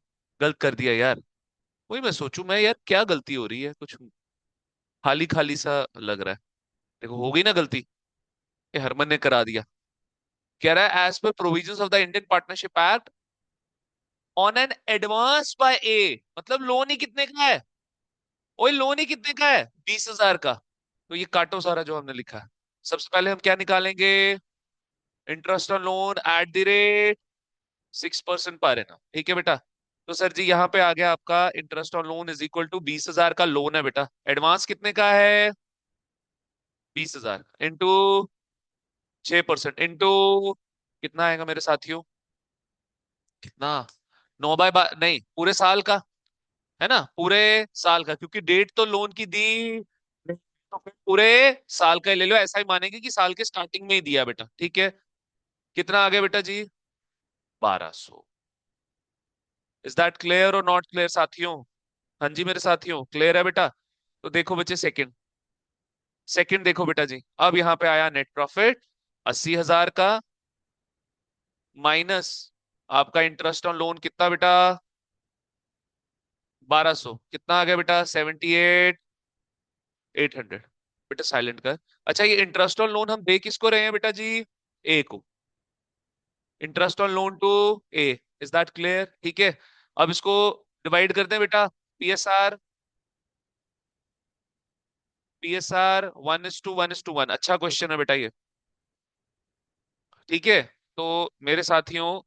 गलत कर दिया यार। वही मैं सोचूं, मैं यार क्या गलती हो रही है, कुछ खाली खाली सा लग रहा है। देखो हो गई ना गलती, ये हरमन ने करा दिया। कह रहा है as per provisions of the Indian partnership act on an advance by A, मतलब लोन ही कितने का है? ओए लोन ही कितने का है? 20,000 का। तो ये काटो सारा जो हमने लिखा है। सबसे पहले हम क्या निकालेंगे? Interest on loan eight the rate 6% per annum. ठीक है बेटा। तो सर जी यहाँ पे आ गया आपका interest on loan is equal to 20,000 का लोन है बेटा। एडवांस कितने का है? 20,000 इंटू 6% इंटू कितना आएगा मेरे साथियों? कितना? 9 बाय नहीं, पूरे साल का, है ना? पूरे साल का, क्योंकि डेट तो लोन की दी नहीं, तो फिर पूरे साल का ही ले लो। ऐसा ही मानेंगे कि साल के स्टार्टिंग में ही दिया बेटा। ठीक है, कितना आ गया बेटा जी? 1200। इज दैट क्लियर और नॉट क्लियर साथियों? हाँ जी मेरे साथियों, क्लियर है बेटा? तो देखो बच्चे, सेकंड, सेकंड देखो बेटा जी। अब यहाँ पे आया नेट प्रॉफिट 80,000 का, माइनस आपका इंटरेस्ट ऑन लोन कितना बेटा? 1200। कितना आ गया बेटा? 78,800। बेटा साइलेंट कर। अच्छा, ये इंटरेस्ट ऑन लोन हम दे किसको रहे हैं बेटा जी? ए को। Interest on loan to A. Is that clear? ठीक है। अब इसको डिवाइड करते हैं बेटा। PSR, PSR 1:1:1। अच्छा क्वेश्चन है बेटा ये। ठीक है, तो मेरे साथियों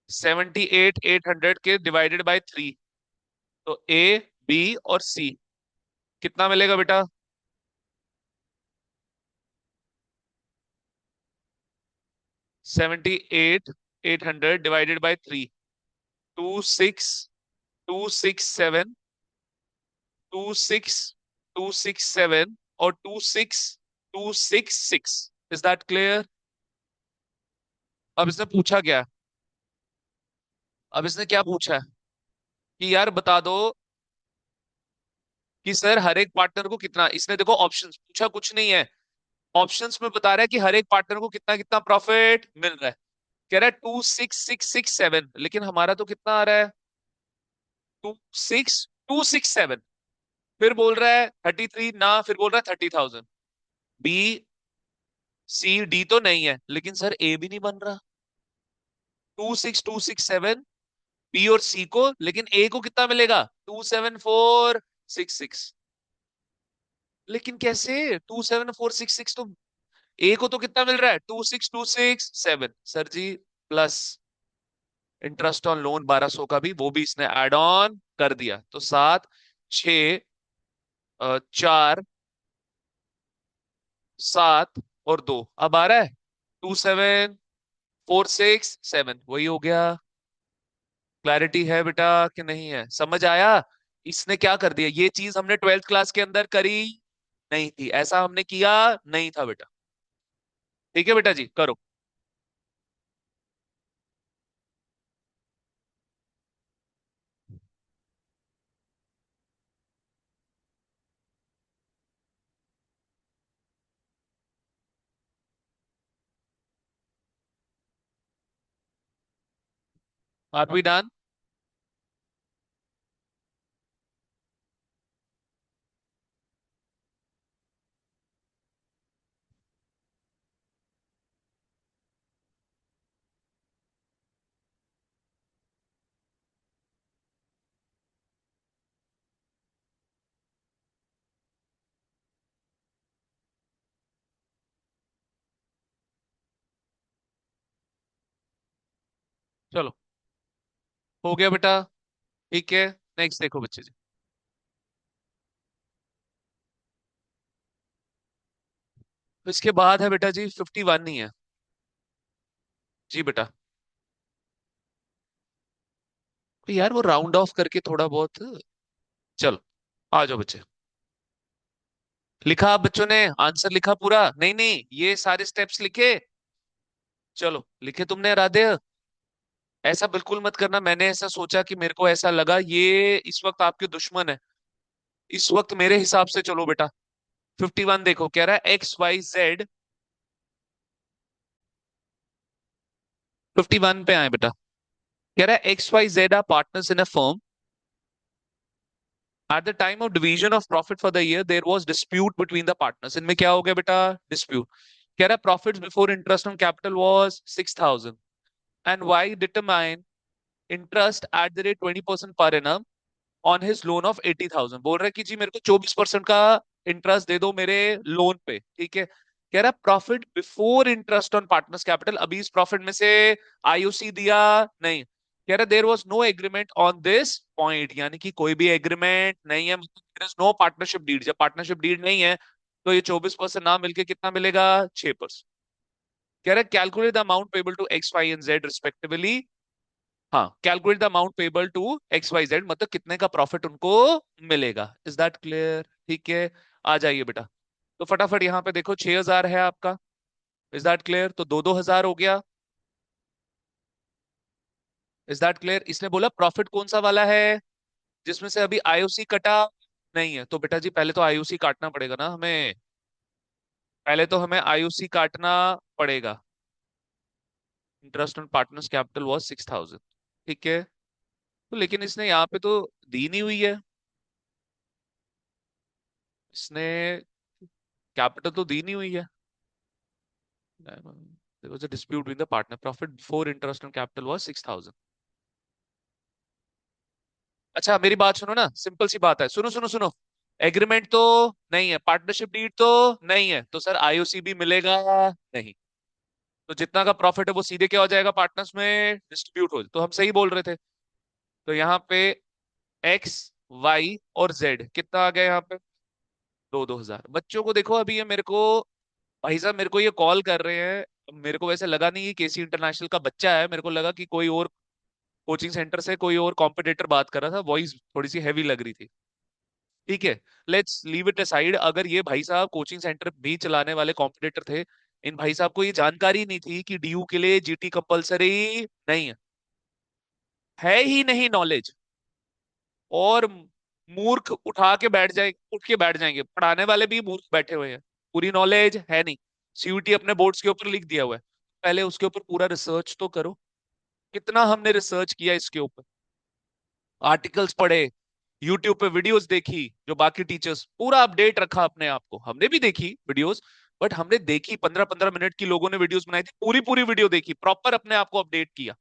78,800 के डिवाइडेड बाय 3, तो ए, बी और सी कितना मिलेगा बेटा? 78,800 डिवाइडेड बाय 3, 26,267, 26,267 और 26,266। Is that clear? अब इसने पूछा क्या? अब इसने क्या पूछा है कि यार बता दो कि सर हर एक पार्टनर को कितना। इसने देखो ऑप्शंस पूछा, कुछ नहीं है। ऑप्शंस में बता रहा है कि हर एक पार्टनर को कितना कितना प्रॉफिट मिल रहा है। कह रहा है 26,667, लेकिन हमारा तो कितना आ रहा है? 26,267। फिर बोल रहा है 33 ना, फिर बोल रहा है 30,000। बी, सी, डी तो नहीं है, लेकिन सर ए भी नहीं बन रहा। 26267 बी और सी को, लेकिन ए को कितना मिलेगा? 27466। लेकिन कैसे? 27466 तो ए को तो कितना मिल रहा है? 26267 सर जी, प्लस इंटरेस्ट ऑन लोन 1200 का भी, वो भी इसने ऐड ऑन कर दिया। तो 7, 6, 4, 7 और 2, अब आ रहा है 27467, वही हो गया। क्लैरिटी है बेटा कि नहीं है? समझ आया? इसने क्या कर दिया, ये चीज हमने ट्वेल्थ क्लास के अंदर करी नहीं थी, ऐसा हमने किया नहीं था बेटा। ठीक है बेटा जी, करो। Are we done? चलो, हो गया बेटा। ठीक है, नेक्स्ट देखो बच्चे जी। तो इसके बाद है बेटा जी 51, नहीं है? जी बेटा। तो यार वो राउंड ऑफ करके थोड़ा बहुत, चलो आ जाओ बच्चे। लिखा आप बच्चों ने? आंसर लिखा पूरा? नहीं नहीं, ये सारे स्टेप्स लिखे? चलो लिखे तुमने राधे? ऐसा बिल्कुल मत करना, मैंने ऐसा सोचा कि मेरे को ऐसा लगा ये इस वक्त आपके दुश्मन है। इस वक्त मेरे हिसाब से चलो बेटा। 51 देखो, कह रहा है XYZ। 51 पे आए बेटा। कह रहा है XYZ are partners in a firm. At the time of division of profit for the year there was dispute between the partners. इनमें क्या हो गया बेटा? डिस्प्यूट। कह रहा है profit before interest on capital was 6000, and Y determine interest at the rate 20% per annum on his loan of 80,000। बोल रहा है कि जी मेरे को 24% का इंटरेस्ट दे दो मेरे लोन पे, ठीक है। कह रहा profit before interest on partners capital, अभी इस प्रॉफिट में से आईओसी दिया नहीं। कह रहा there was no agreement on this point, यानी कि कोई भी एग्रीमेंट नहीं है, मतलब there is no partnership deed. जब पार्टनरशिप डीड नहीं है तो ये 24% ना मिलके कितना मिलेगा? 6%। कह रहा है calculate the amount payable to X Y and Z respectively. हाँ, calculate the amount payable to XYZ, मतलब कितने का प्रॉफिट उनको मिलेगा। Is that clear? ठीक है, आ जाइए बेटा। तो फटाफट यहाँ पे देखो 6,000 है आपका। Is that clear? तो दो दो हजार हो गया। Is that clear? इसने बोला प्रॉफिट कौन सा वाला है जिसमें से अभी आईओसी कटा नहीं है। तो बेटा जी पहले तो आईओसी काटना पड़ेगा ना हमें। पहले तो हमें आईओसी काटना पड़ेगा। Interest on partners capital was 6000, ठीक है। तो लेकिन इसने यहाँ पे तो दी नहीं हुई है। इसने कैपिटल तो दी नहीं हुई है। There was a dispute between the partner. Profit before interest on capital was 6,000. अच्छा मेरी बात सुनो ना, सिंपल सी बात है, सुनो सुनो सुनो। एग्रीमेंट तो नहीं है, पार्टनरशिप डीड तो नहीं है, तो सर आईओसी भी मिलेगा नहीं। तो जितना का प्रॉफिट है वो सीधे क्या हो जाएगा? पार्टनर्स में डिस्ट्रीब्यूट हो। तो हम सही बोल रहे थे। तो यहाँ पे एक्स, वाई और जेड कितना आ गया यहाँ पे? दो दो हजार। बच्चों को देखो, अभी ये मेरे को, भाई साहब मेरे को ये कॉल कर रहे हैं। मेरे को वैसे लगा नहीं कि केसी इंटरनेशनल का बच्चा है, मेरे को लगा कि कोई और कोचिंग सेंटर से कोई और कॉम्पिटिटर बात कर रहा था, वॉइस थोड़ी सी हैवी लग रही थी। ठीक है, लेट्स लीव इट असाइड। अगर ये भाई साहब कोचिंग सेंटर भी चलाने वाले कॉम्पिटिटर थे, इन भाई साहब को ये जानकारी नहीं थी कि डीयू के लिए जीटी कंपलसरी नहीं है ही नहीं नॉलेज। और मूर्ख उठा के बैठ जाए, उठ के बैठ जाएंगे, पढ़ाने वाले भी मूर्ख बैठे हुए हैं। पूरी नॉलेज है नहीं। सीयूटी अपने बोर्ड्स के ऊपर लिख दिया हुआ है, पहले उसके ऊपर पूरा रिसर्च तो करो। कितना हमने रिसर्च किया इसके ऊपर, आर्टिकल्स पढ़े, यूट्यूब पे वीडियोस देखी, जो बाकी टीचर्स पूरा अपडेट रखा अपने आप को। हमने भी देखी वीडियोस, बट हमने देखी 15-15 मिनट की लोगों ने वीडियोस बनाई थी, पूरी पूरी वीडियो देखी, प्रॉपर अपने आप को अपडेट किया।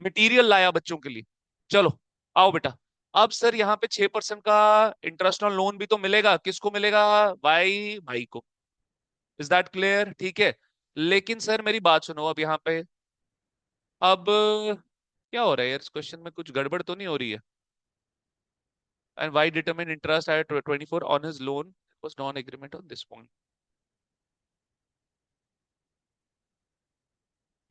मटेरियल लाया बच्चों के लिए। चलो आओ बेटा। अब सर यहाँ पे 6% का इंटरेस्ट ऑन लोन भी तो मिलेगा, किसको मिलेगा? भाई भाई को। Is that clear? ठीक है। लेकिन सर मेरी बात सुनो अब यहाँ पे। अब क्या हो रहा है यार, इस क्वेश्चन में कुछ गड़बड़ तो नहीं हो रही है? And Y determine interest at 24 on his loan was non agreement on this point.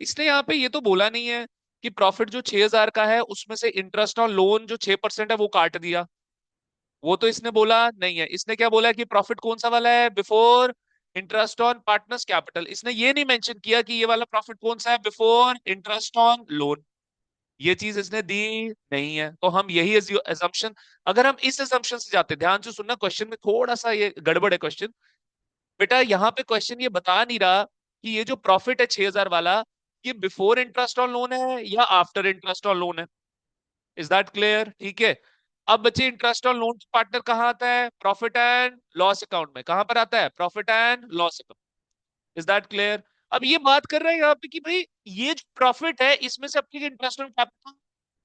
इसने यहाँ पे ये तो बोला नहीं है कि प्रॉफिट जो 6,000 का है उसमें से इंटरेस्ट ऑन लोन जो 6% है वो काट दिया। वो तो इसने बोला नहीं है। इसने क्या बोला कि प्रॉफिट कौन सा वाला है? Before interest on partners capital. इसने ये नहीं मेंशन किया कि ये वाला प्रॉफिट कौन सा है बिफोर इंटरेस्ट ऑन लोन। ये चीज इसने दी नहीं है। तो हम यही एजम्पशन, अगर हम इस एजम्पशन से जाते, ध्यान से सुनना, क्वेश्चन में थोड़ा सा ये गड़बड़ है क्वेश्चन। बेटा यहाँ पे क्वेश्चन ये बता नहीं रहा कि ये जो प्रॉफिट है 6,000 वाला, ये बिफोर इंटरेस्ट ऑन लोन है या आफ्टर इंटरेस्ट ऑन लोन है। Is that clear? ठीक है। अब बच्चे इंटरेस्ट ऑन लोन पार्टनर कहाँ आता है? प्रॉफिट एंड लॉस अकाउंट में। कहां पर आता है? Profit and loss account. Is that clear? अब ये बात कर रहे हैं यहाँ पे कि भाई ये जो प्रॉफिट है इसमें से अपनी इंटरेस्ट ऑन कैपिटल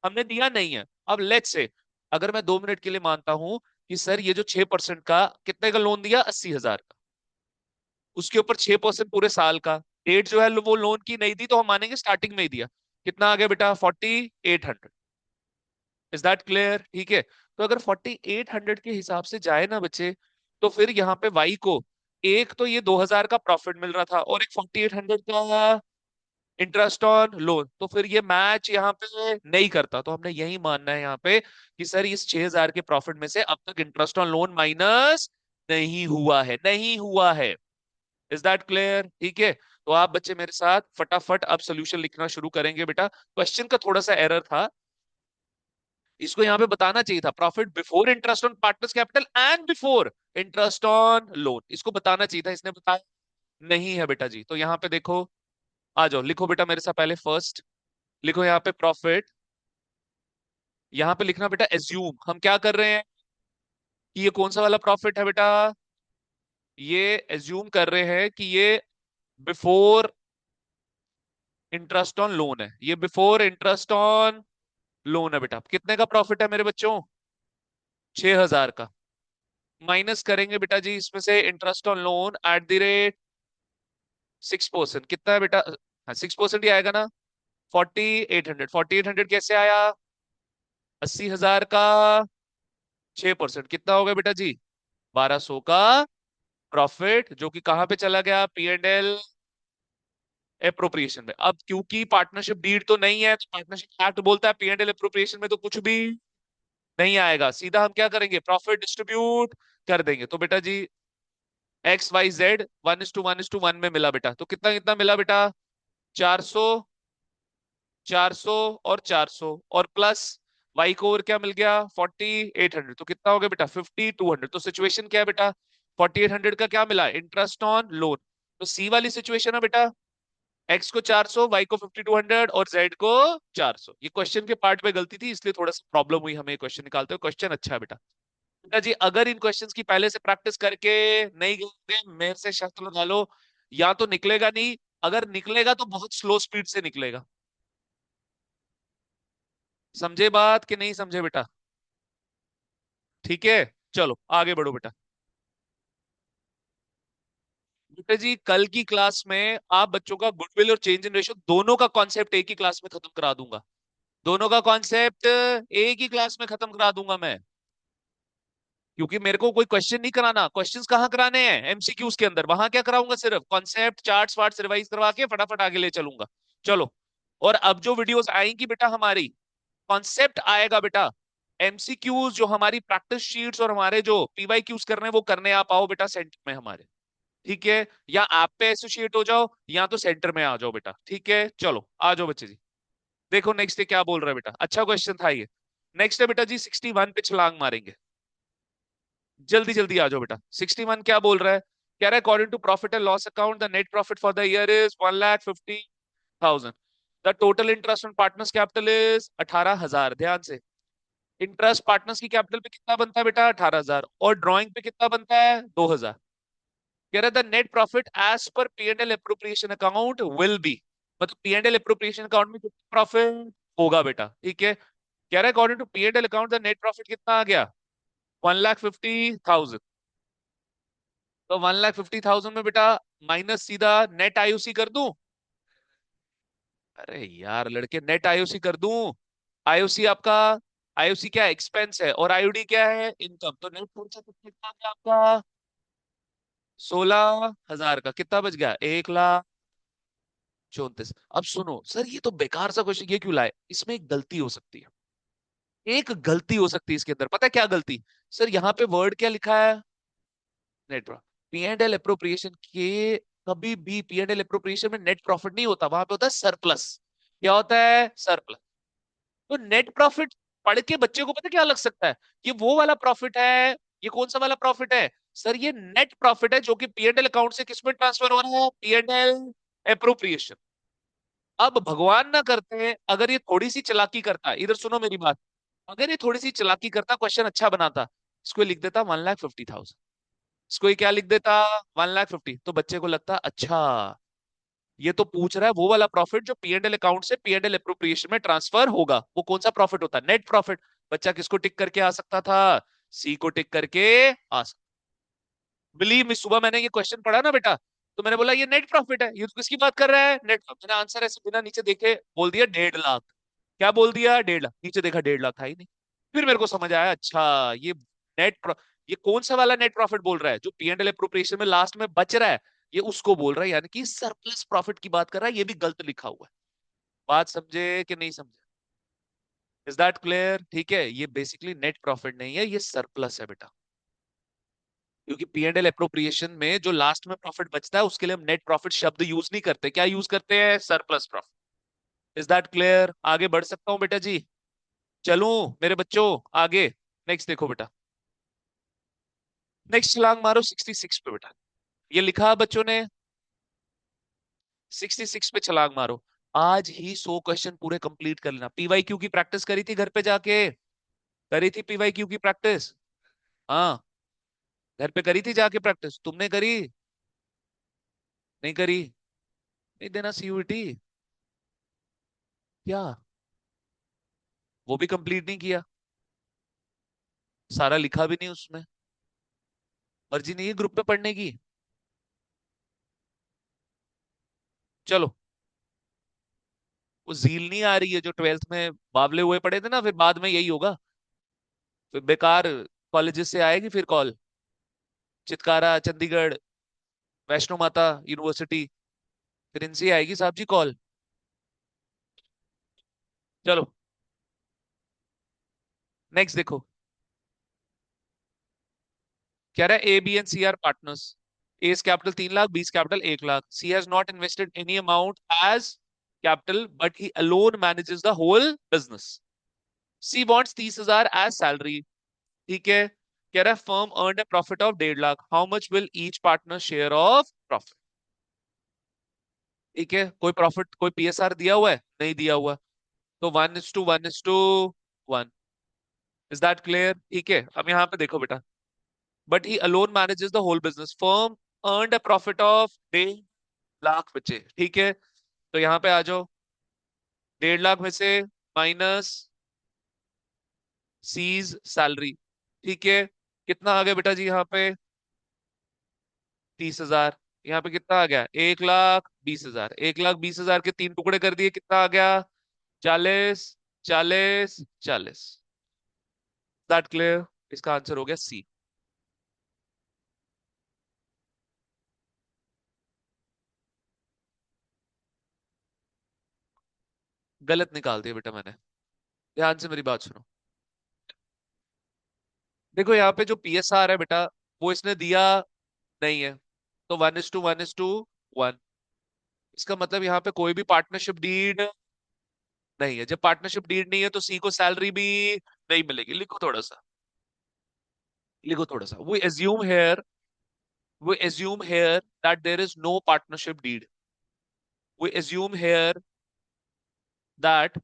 हमने दिया नहीं है। अब लेट्स से अगर मैं 2 मिनट के लिए मानता हूं कि सर ये जो 6% का कितने का लोन दिया, 80,000 का, उसके ऊपर 6% पूरे साल का, डेट जो है वो लोन की नहीं दी तो हम मानेंगे स्टार्टिंग में ही दिया। कितना आ गया बेटा? 4,800। Is that clear? ठीक है। तो अगर 4,800 के हिसाब से जाए ना बच्चे, तो फिर यहाँ पे वाई को एक तो ये 2,000 का प्रॉफिट मिल रहा था और एक 4,800 का इंटरेस्ट ऑन लोन, तो फिर ये मैच यहाँ पे नहीं करता। तो हमने यही मानना है यहाँ पे कि सर इस 6,000 के प्रॉफिट में से अब तक इंटरेस्ट ऑन लोन माइनस नहीं हुआ है, नहीं हुआ है। Is that clear? ठीक है। तो आप बच्चे मेरे साथ फटाफट अब सोल्यूशन लिखना शुरू करेंगे बेटा। क्वेश्चन का थोड़ा सा एरर था, इसको यहाँ पे बताना चाहिए था profit before interest on partners capital and before interest on loan, इसको बताना चाहिए था, इसने बताया नहीं है बेटा जी। तो यहाँ पे देखो, आ जाओ लिखो बेटा मेरे साथ पहले फर्स्ट, लिखो यहाँ पे प्रॉफिट। यहाँ पे लिखना बेटा एज्यूम, हम क्या कर रहे हैं कि ये कौन सा वाला प्रॉफिट है बेटा? ये एज्यूम कर रहे हैं कि ये बिफोर इंटरेस्ट ऑन लोन है, ये बिफोर इंटरेस्ट ऑन लोन है बेटा। कितने का प्रॉफिट है मेरे बच्चों? 6,000 का। माइनस करेंगे बेटा जी इसमें से interest on loan eight the rate 6%। कितना है बेटा? हाँ 6% ही आएगा ना। 4,800। 4,800 कैसे आया? 80,000 का 6%, कितना हो गया बेटा जी? 1,200 का प्रॉफिट, जो कि कहाँ पे चला गया? पी एंड एल एप्रोप्रिएशन में। अब क्योंकि पार्टनरशिप डीड तो नहीं है, तो पार्टनरशिप एक्ट बोलता है पी एंड एल एप्रोप्रिएशन में तो कुछ भी नहीं आएगा। सीधा हम क्या करेंगे? प्रॉफिट डिस्ट्रीब्यूट कर देंगे। तो बेटा जी XYZ 1:1:1 में मिला बेटा, तो कितना कितना मिला बेटा? 400, 400 और 400, और प्लस वाई को और क्या मिल गया? 4,800। तो कितना हो गया बेटा? 5,200। तो सिचुएशन क्या है बेटा? 4,800 का क्या मिला? Interest on loan. तो सी वाली सिचुएशन है बेटा, एक्स को 400, वाई को 5,200 और जेड को 400। ये क्वेश्चन के पार्ट में गलती थी इसलिए थोड़ा सा प्रॉब्लम हुई हमें क्वेश्चन निकालते हुए। क्वेश्चन अच्छा है बेटा। बेटा जी अगर इन क्वेश्चंस की पहले से प्रैक्टिस करके नहीं गए, मेरे से शर्त लगा लो, या तो निकलेगा नहीं, अगर निकलेगा तो बहुत स्लो स्पीड से निकलेगा। समझे बात कि नहीं समझे बेटा? ठीक है। चलो आगे बढ़ो बेटा। बेटा जी कल की क्लास में आप बच्चों का गुडविल और चेंज इन रेशियो दोनों का कॉन्सेप्ट एक ही क्लास में खत्म करा दूंगा। दोनों का कॉन्सेप्ट एक ही क्लास में खत्म करा दूंगा मैं, क्योंकि मेरे को कोई क्वेश्चन नहीं कराना। क्वेश्चंस कहाँ कराने हैं? एमसीक्यूज के अंदर। वहां क्या कराऊंगा? सिर्फ कॉन्सेप्ट चार्ट्स वार्ट्स रिवाइज करवा के फटाफट आगे ले चलूंगा। चलो। और अब जो वीडियोस आएंगी बेटा हमारी, कॉन्सेप्ट आएगा बेटा। एमसीक्यूज जो हमारी प्रैक्टिस शीट्स और हमारे जो पीवाईक्यूज करने हैं वो करने आप आओ बेटा सेंटर में हमारे। ठीक है। या ऐप पे एसोसिएट हो जाओ या तो सेंटर में आ जाओ बेटा। ठीक है। चलो आ जाओ बच्चे जी। देखो नेक्स्ट डे क्या बोल रहा है बेटा, अच्छा क्वेश्चन था ये। नेक्स्ट है बेटा जी 61 पे छलांग मारेंगे। जल्दी जल्दी आ जाओ बेटा। 61 क्या बोल रहा है? कह रहा है according to profit and loss account the net profit for the year is 1,50,000। The total interest on partners capital is 18,000। ध्यान से, इंटरेस्ट पार्टनर्स की कैपिटल पे कितना बनता है बेटा? 18,000, और ड्रॉइंग पे कितना बनता है? 2,000। कह रहा है the net profit as per P and L appropriation account will be, मतलब P and L appropriation account में कितना प्रॉफिट? होगा बेटा, ठीक है। कह रहा है according to P and L account the net profit कितना आ गया, 1,50,000। तो 1,50,000 में बेटा माइनस सीधा नेट आईओसी कर दूं। अरे यार लड़के, नेट आईओसी कर दूं। आईओसी आपका, आईओसी क्या एक्सपेंस है और आईओडी क्या है इनकम, तो नेट खर्चा कितना है आपका, 16,000 का कितना बच गया, 1,34,000। अब सुनो सर, ये तो बेकार सा क्वेश्चन ये क्यों लाए, इसमें एक गलती हो सकती है। एक गलती हो सकती है इसके अंदर, पता है क्या गलती। सर यहाँ पे वर्ड क्या लिखा है, net profit. P and L appropriation के, कभी भी पी एंड एल अप्रोप्रिएशन में नेट प्रॉफिट नहीं होता, वहां पे होता है सरप्लस। क्या होता है, सरप्लस। तो नेट प्रॉफिट पढ़ के बच्चे को पता क्या लग सकता है, ये वो वाला प्रॉफिट है। ये कौन सा वाला प्रॉफिट है, सर ये नेट प्रॉफिट है जो कि पी एंड एल अकाउंट से किसमें ट्रांसफर हो रहा है, पी एंड एल अप्रोप्रिएशन। अब भगवान ना करते हैं अगर ये थोड़ी सी चालाकी करता, इधर सुनो मेरी बात, अगर ये थोड़ी सी चालाकी करता, क्वेश्चन अच्छा बनाता, इसको लिख देता 1,50,000, इसको ये क्या लिख देता, 1,50,000, तो बच्चे को लगता अच्छा ये तो पूछ रहा है वो वाला प्रॉफिट जो पी एंड एल अकाउंट से पी एंड एल एप्रोप्रिएशन में ट्रांसफर होगा, वो कौन सा प्रॉफिट होता है, नेट प्रॉफिट। बच्चा किसको टिक करके आ सकता था, सी को टिक करके आ सकता। बिलीव मी, सुबह मैंने ये क्वेश्चन पढ़ा ना बेटा, तो मैंने बोला ये नेट प्रॉफिट है, ये तो किसकी बात कर रहा है, नेट। मैंने आंसर ऐसे बिना नीचे देखे बोल दिया 1,50,000। क्या बोल दिया, 1,50,000, नीचे देखा 1,50,000 था ही नहीं। फिर मेरे को समझ आया, अच्छा ये नेट, ये कौन सा वाला नेट प्रॉफिट बोल रहा है, जो पी एंड एल अप्रोप्रिएशन में लास्ट में बच रहा है, ये उसको बोल रहा है, यानी कि सरप्लस प्रॉफिट की बात कर रहा है, ये भी गलत लिखा हुआ है। बात समझे कि नहीं समझे, इज दैट क्लियर, ठीक है। ये बेसिकली नेट प्रॉफिट नहीं है, ये सरप्लस है बेटा। क्योंकि पी एंड एल अप्रोप्रिएशन में जो लास्ट में प्रॉफिट बचता है उसके लिए हम नेट प्रॉफिट शब्द यूज नहीं करते, क्या यूज करते हैं, surplus profit. Is that clear, आगे बढ़ सकता हूँ बेटा जी, चलूं मेरे बच्चों आगे। नेक्स्ट देखो बेटा, नेक्स्ट छलांग मारो 66 पे बेटा। ये लिखा बच्चों ने, 66 पे छलांग मारो। आज ही 100 क्वेश्चन पूरे कंप्लीट कर लेना। पीवाई क्यू की प्रैक्टिस करी थी घर पे जाके, करी थी पीवाई क्यू की प्रैक्टिस, हाँ घर पे करी थी जाके प्रैक्टिस, तुमने करी, नहीं करी, नहीं देना सीयूईटी, क्या वो भी कंप्लीट नहीं किया, सारा लिखा भी नहीं उसमें, मर्जी नहीं है ग्रुप पे पढ़ने की। चलो, वो जील नहीं आ रही है जो 12th में बावले हुए पड़े थे ना, फिर बाद में यही होगा, फिर बेकार कॉलेजेस से आएगी फिर कॉल, चितकारा चंडीगढ़, वैष्णो माता यूनिवर्सिटी, फिर इनसे आएगी साहब जी कॉल। चलो नेक्स्ट देखो, कह रहा है A B and C are partners. A's capital 3 lakh, B's capital 1 lakh, C has not invested any amount as capital but he alone manages the whole business. C wants 30,000 as salary, ठीक है। कह रहा है firm earn a profit of 1,50,000, how much will each partner share of profit, ठीक है। कोई profit कोई PSR दिया हुआ है, नहीं दिया हुआ, तो 1:1:1। इज दैट क्लियर, ठीक है। अब यहाँ पे देखो बेटा, but he alone manages the whole business, firm earn a profit of 1,50,000 बचे, ठीक है। तो यहाँ पे आ जाओ, 1,50,000 में से माइनस सीज सैलरी, ठीक है। कितना आ गया बेटा जी यहाँ पे, 30,000। यहाँ पे कितना आ गया, 1,20,000। 1,20,000 के तीन टुकड़े कर दिए, कितना आ गया, 40, 40, 40। दैट क्लियर, इसका आंसर हो गया सी। गलत निकाल दिया बेटा मैंने, ध्यान से मेरी बात सुनो। देखो यहाँ पे जो पीएसआर है बेटा, वो इसने दिया नहीं है, तो 1:1:1। इसका मतलब यहाँ पे कोई भी पार्टनरशिप डीड नहीं है, जब पार्टनरशिप डीड नहीं है तो सी को सैलरी भी नहीं मिलेगी। लिखो थोड़ा सा, लिखो थोड़ा सा, we assume here that there is no partnership deed, we assume here that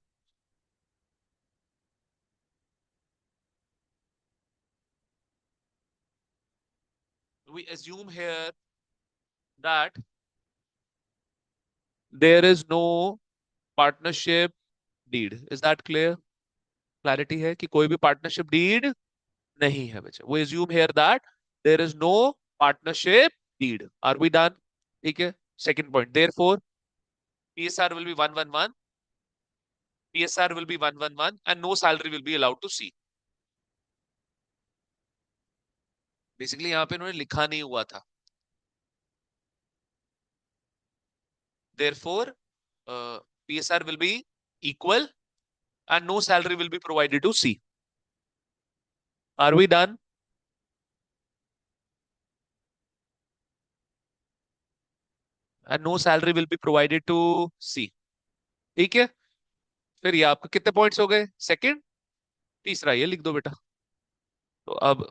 we assume here that there is no partnership deed. Is that clear? Clarity है कि कोई भी पार्टनरशिप डीड नहीं है बच्चे। वो assume here that there is no partnership deed. Are we done? ठीक है। Second point, therefore PSR will be 111, PSR will be 111 and no salary will be allowed to see। Basically यहाँ पे उन्होंने लिखा नहीं हुआ था। Therefore, PSR will be equal and no salary will be provided to C। Are we done? And no salary will be provided to C। ठीक है। फिर ये आपके कितने पॉइंट्स हो गए? सेकंड। तीसरा ये लिख दो बेटा। तो अब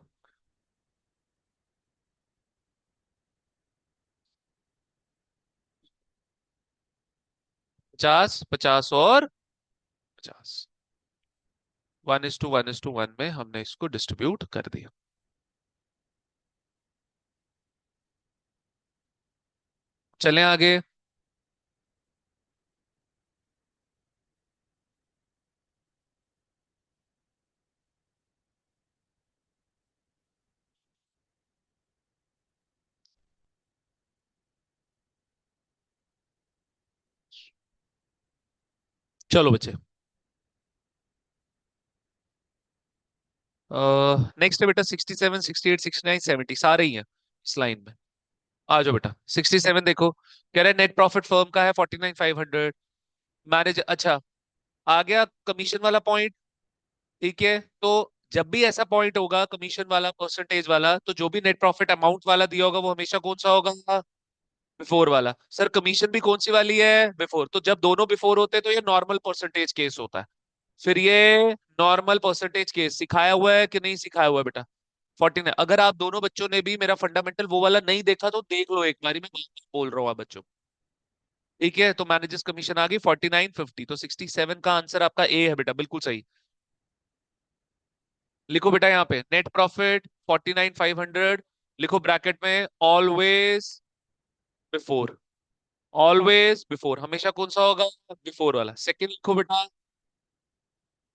50, 50 और 50, 1:1:1 में हमने इसको डिस्ट्रीब्यूट कर दिया। चलें आगे। चलो बच्चे, नेक्स्ट है बेटा 67, 68, 69, 70 सारे ही हैं इस लाइन में। आ जाओ बेटा। 67 देखो, कह रहा है नेट प्रॉफिट फर्म का है 49,500। मैनेज, अच्छा, आ गया कमीशन वाला पॉइंट। ठीक है। तो जब भी ऐसा पॉइंट होगा कमीशन वाला, परसेंटेज वाला, तो जो भी नेट प्रॉफिट अमाउंट वाला दिया होगा वो हमेशा कौन सा होगा? बिफोर वाला। सर कमीशन भी कौन सी वाली है? बिफोर। तो जब दोनों बिफोर होते हैं तो ये नॉर्मल परसेंटेज केस होता है। फिर ये नॉर्मल परसेंटेज केस सिखाया हुआ है कि नहीं सिखाया हुआ है बेटा? 49। अगर आप दोनों बच्चों ने भी मेरा फंडामेंटल वो वाला नहीं देखा तो देख लो एक बारी, मैं बोल रहा हूँ आप बच्चों को। ठीक है। तो मैनेजर्स कमीशन आ गई 4950। तो 67 का आंसर आपका ए है बेटा, बिल्कुल सही। लिखो बेटा यहाँ पे नेट प्रॉफिट 49,500, लिखो ब्रैकेट में ऑलवेज बिफोर। ऑलवेज बिफोर, हमेशा कौन सा होगा? बिफोर वाला। सेकंड लिखो बेटा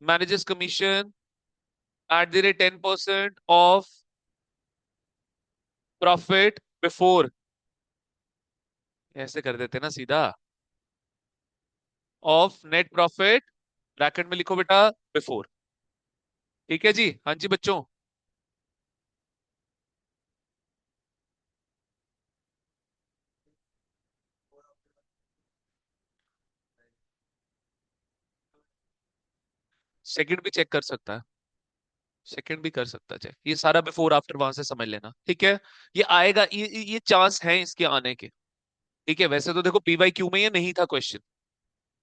managers commission at the rate 10% of profit before. ऐसे कर देते ना सीधा। ऑफ नेट प्रॉफिट, ब्रैकेट में लिखो बेटा बिफोर। ठीक है जी, हाँ जी बच्चों। सेकंड भी चेक कर सकता है, सेकंड भी कर सकता है, ये सारा बिफोर आफ्टर वहां से समझ लेना। ठीक है। ये आएगा, ये चांस है इसके आने के। ठीक है। वैसे तो देखो PYQ में ये नहीं था क्वेश्चन,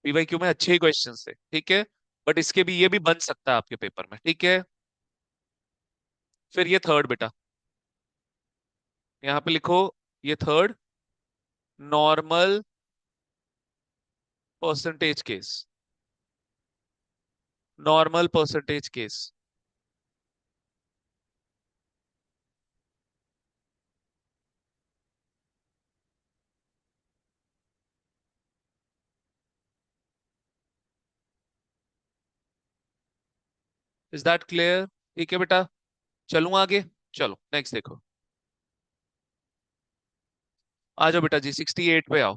PYQ में अच्छे ही क्वेश्चन थे। ठीक है। बट इसके भी, ये भी बन सकता है आपके पेपर में। ठीक है। फिर ये थर्ड बेटा, यहाँ पे लिखो ये third, normal percentage case. Normal percentage case. Is that clear? ठीक है बेटा। चलूं आगे? चलो नेक्स्ट देखो। आ जाओ बेटा जी, 68 पे आओ।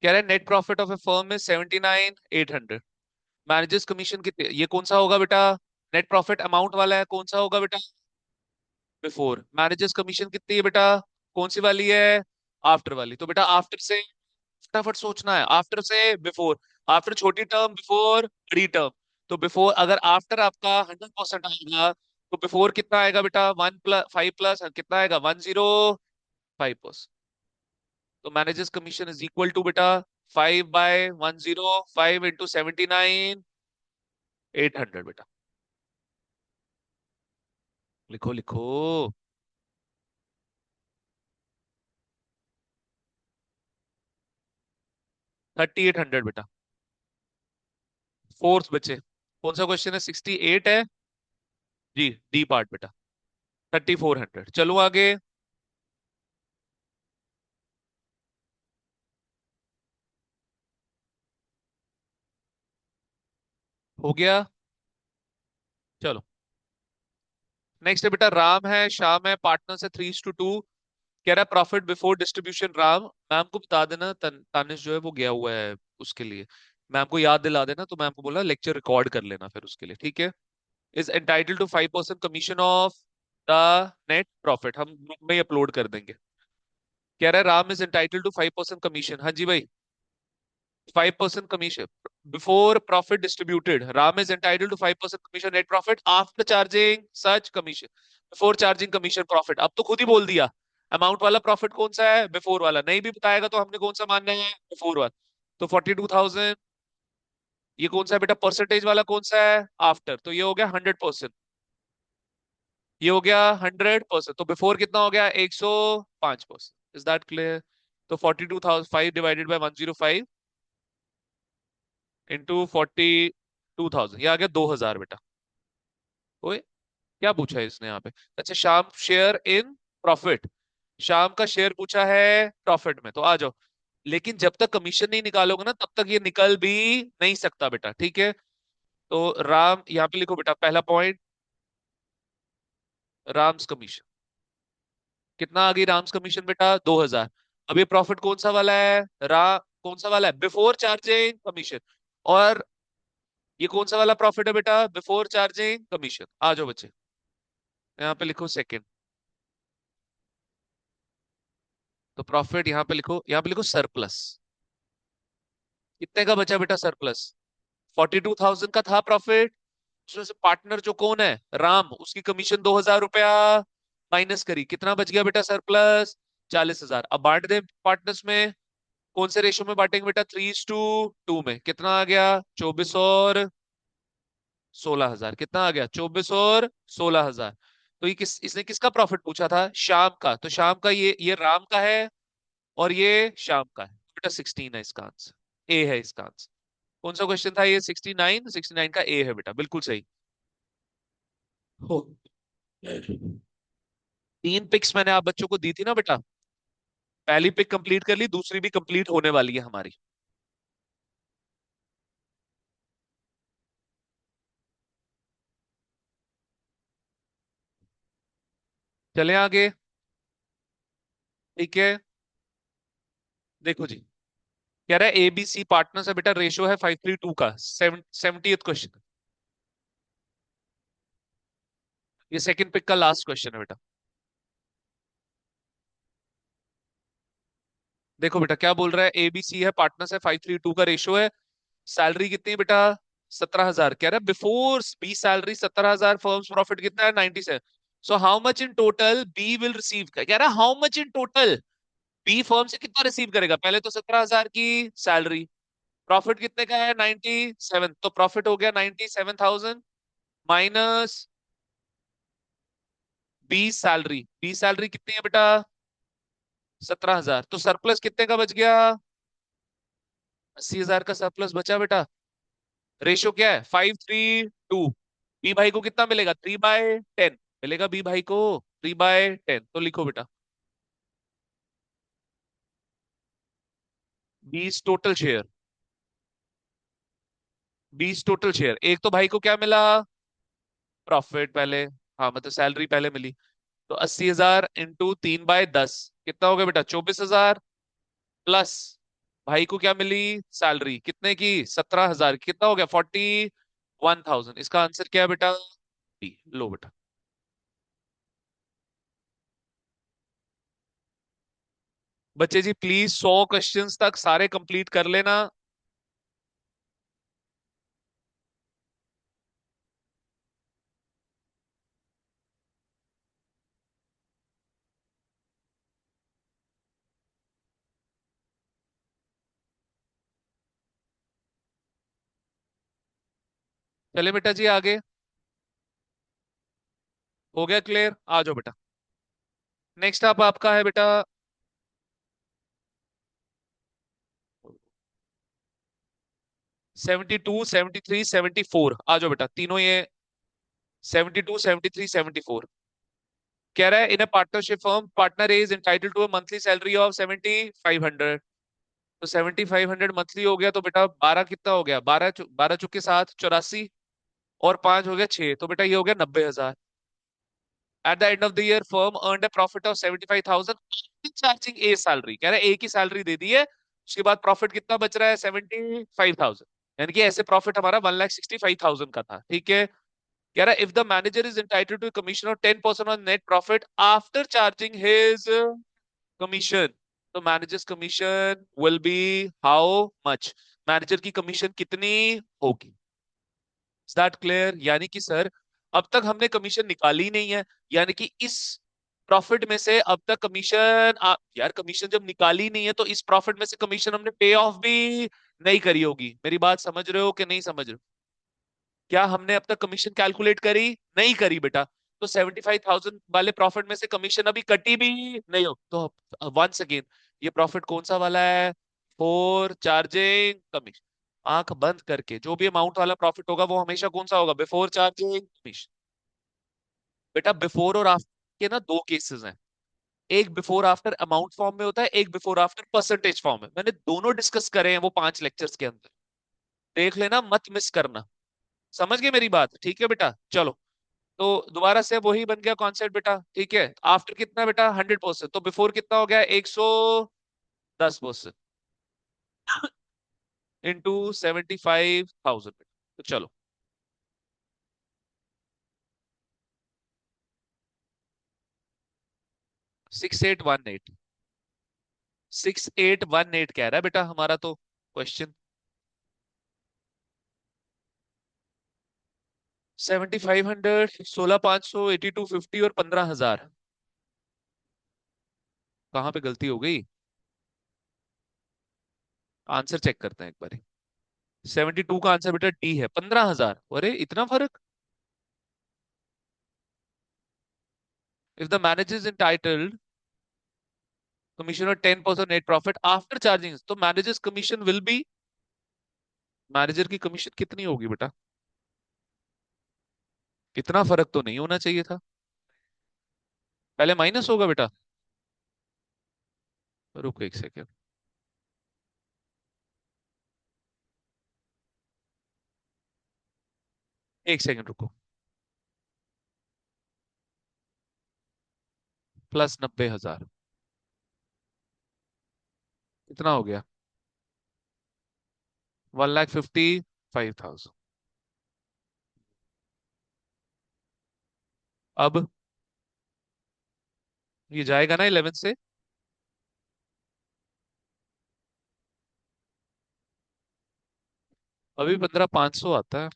कह रहा है net profit of A firm में 79,800। मैनेजर्स कमीशन कितने, ये कौन सा होगा बेटा? नेट प्रॉफिट अमाउंट वाला है, कौन सा होगा बेटा? बिफोर। मैनेजर्स कमीशन कितनी है बेटा? कौन सी वाली है? आफ्टर वाली। तो बेटा आफ्टर से फटाफट सोचना है, आफ्टर से बिफोर। आफ्टर छोटी टर्म, बिफोर बड़ी टर्म। तो बिफोर, अगर आफ्टर आपका 100% आएगा तो बिफोर कितना आएगा बेटा? 1+5+ कितना आएगा? 105%। तो managers commission is equal to बेटा 5/105 इंटू 79,800 बेटा। लिखो लिखो। 3,800 बेटा। फोर्थ बचे, कौन सा क्वेश्चन है? 68 है जी, डी पार्ट बेटा। 3,400। चलो आगे। हो गया। चलो, नेक्स्ट है बेटा, राम है, श्याम है, पार्टनर्स है 3:2। कह रहा है profit before distribution Ram. Ma'am को बता देना, तानिश जो है वो गया हुआ है उसके लिए। मैम को याद दिला देना, तो मैम को बोला लेक्चर रिकॉर्ड कर लेना फिर उसके लिए, ठीक है। Is entitle to 5% commission of the net profit, हम ग्रुप में ही अपलोड कर देंगे। कह रहा है Ram is entitle to 5% commission, हाँ जी भाई। 5% commission before profit distributed. Ram is entitled to 5% commission net profit after charging such commission. Before charging commission profit. अब तो खुद ही बोल दिया। अमाउंट वाला प्रॉफिट कौन सा है, बिफोर वाला। नहीं भी बताएगा तो हमने कौन सा मानना है, बिफोर वाला। तो 42,000। ये कौन सा है बेटा, परसेंटेज वाला कौन सा है, आफ्टर। तो ये हो गया 100%। ये हो गया 100%। तो बिफोर कितना हो गया, 105%। Is that clear? तो 42,005 डिवाइडेड बाई 105 इंटू 42,000, ये आ गया 2,000 बेटा। ओए, क्या पूछा है इसने यहाँ पे? अच्छा, शाम शेयर इन प्रॉफिट। शाम का शेयर पूछा है प्रॉफिट में, तो आ जाओ। लेकिन जब तक कमीशन नहीं निकालोगे ना, तब तक ये निकल भी नहीं सकता बेटा, ठीक है। तो राम यहाँ पे लिखो बेटा, पहला पॉइंट, राम्स कमीशन। कितना आ गई राम्स कमीशन बेटा, 2,000। अब ये प्रॉफिट कौन सा वाला है, रा कौन सा वाला है, बिफोर चार्जिंग कमीशन। और ये कौन सा वाला प्रॉफिट है बेटा, बिफोर चार्जिंग कमीशन। आ जाओ बच्चे, यहाँ पे लिखो सेकंड। तो प्रॉफिट यहाँ पे लिखो, यहाँ पे लिखो सरप्लस। कितने का बचा बेटा सरप्लस, 42,000 का था प्रॉफिट। उसमें से पार्टनर जो कौन है, राम, उसकी कमीशन 2,000 रुपया माइनस करी, कितना बच गया बेटा सरप्लस, 40,000। अब बांट दे पार्टनर्स में। कौन से रेशो में बांटेंगे बेटा, 3:2 में। कितना आ गया, 24 और 16,000। कितना आ गया, 24 और 16,000। तो ये इसने किसका प्रॉफिट पूछा था, शाम का। तो शाम का ये राम का है, और ये शाम का है। बेटा 16 है इसका आंसर, ए है इसका आंसर। कौन सा क्वेश्चन था ये, 69। 69 का ए है बेटा, बिल्कुल सही। हो, तीन पिक्स मैंने आप बच्चों को दी थी ना बेटा। पहली पिक कंप्लीट कर ली, दूसरी भी कंप्लीट होने वाली है हमारी। चले आगे, ठीक है। देखो जी, कह रहा है एबीसी पार्टनर्स है बेटा, रेशो है 5:3 का। 70th question. ये सेकंड पिक का लास्ट क्वेश्चन है बेटा। देखो बेटा क्या बोल रहा है, एबीसी है, पार्टनर्स है, 5:3 का रेशो है। सैलरी कितनी है बेटा, 17,000। कह रहा है before B salary 17,000, firms profit कितना है, 97। So how much in total B will receive, कह रहा है how much in total B firm से कितना रिसीव करेगा। पहले तो 17,000 की सैलरी, प्रॉफिट कितने का है, 97। तो प्रॉफिट हो गया 97,000 माइनस बी सैलरी कितनी है बेटा, 17,000। तो सरप्लस कितने का बच गया, 80,000 का सरप्लस बचा बेटा। रेशो क्या है, 5:3। बी भाई को कितना मिलेगा, 3/10 मिलेगा बी भाई को, 3/10। तो लिखो बेटा 20 टोटल शेयर। 20 टोटल शेयर, एक तो भाई को क्या मिला, प्रॉफिट पहले, हाँ मतलब सैलरी पहले मिली। तो 80,000 इंटू 3/10 कितना हो गया बेटा, 24,000। प्लस भाई को क्या मिली, सैलरी कितने की, 17,000। कितना हो गया, 41,000। इसका आंसर क्या है बेटा, बी। लो बेटा। बच्चे जी प्लीज 100 क्वेश्चंस तक सारे कंप्लीट कर लेना। चले बेटा जी आगे, हो गया क्लियर, आ जाओ बेटा। नेक्स्ट आप आपका है बेटा 72, 73, 74। आ जाओ बेटा तीनों ये, 72, 73, 74। कह रहा है in a partnership firm partner is entitled to a monthly salary of 7,500। तो 7500 मंथली हो गया, तो बेटा 12 कितना हो गया, 12 12 चुके 7, 84, और 5 हो गया 6, तो बेटा ये हो गया 90,000। At the end of the year firm earned a profit of 75,000 charging A salary, कह रहा है ए की सैलरी दे दी है, उसके बाद प्रॉफिट कितना बच रहा है 75,000, यानी कि ऐसे प्रॉफिट हमारा 1,65,000 का था, ठीक है। कह रहा है if the manager is entitled to commission of 10% on net profit after charging his commission, तो managers commission will be how much, manager की कमीशन कितनी होगी। Is that clear? यानी कि सर अब तक हमने कमीशन निकाली ही नहीं है, यानी कि इस प्रॉफिट में से अब तक कमीशन यार कमीशन जब निकाली नहीं है तो इस प्रॉफिट में से कमीशन हमने पे ऑफ भी नहीं करी होगी। मेरी बात समझ रहे हो कि नहीं समझ रहे हो? क्या हमने अब तक कमीशन कैलकुलेट करी? नहीं करी बेटा। तो 75,000 वाले प्रॉफिट में से कमीशन अभी कटी भी नहीं हो, तो वंस अगेन ये प्रॉफिट कौन सा वाला है, फोर चार्जिंग कमीशन। आंख बंद करके जो भी अमाउंट वाला प्रॉफिट होगा वो हमेशा कौन सा होगा, बिफोर चार्जिंग कमीशन। बेटा बिफोर और आफ्टर के ना दो केसेस हैं, एक बिफोर आफ्टर अमाउंट फॉर्म में होता है, एक बिफोर आफ्टर परसेंटेज फॉर्म में, मैंने दोनों डिस्कस करे हैं वो 5 लेक्चर्स के अंदर, देख लेना मत मिस करना। समझ गए मेरी बात? ठीक है बेटा चलो। तो दोबारा से वही बन गया कॉन्सेप्ट बेटा, ठीक है। आफ्टर कितना बेटा 100%, तो बिफोर कितना हो गया 110% इंटू 75,000। तो चलो 6818, 6818 कह रहा है बेटा हमारा तो क्वेश्चन। 7500, 16,500, 8250 और 15,000, कहाँ पे गलती हो गई? आंसर चेक करते हैं एक बार। 72 का आंसर बेटा डी है, 15,000, अरे इतना फर्क। If the manager is entitled commission और 10% नेट प्रॉफिट आफ्टर चार्जिंग, तो managers commission will B, manager की कमीशन कितनी होगी बेटा? इतना फर्क तो नहीं होना चाहिए था, पहले माइनस होगा बेटा। रुको एक सेकेंड, एक सेकेंड रुको। प्लस 90,000 कितना हो गया, 1,55,000। अब ये जाएगा ना 11 से, अभी 15,500 आता है,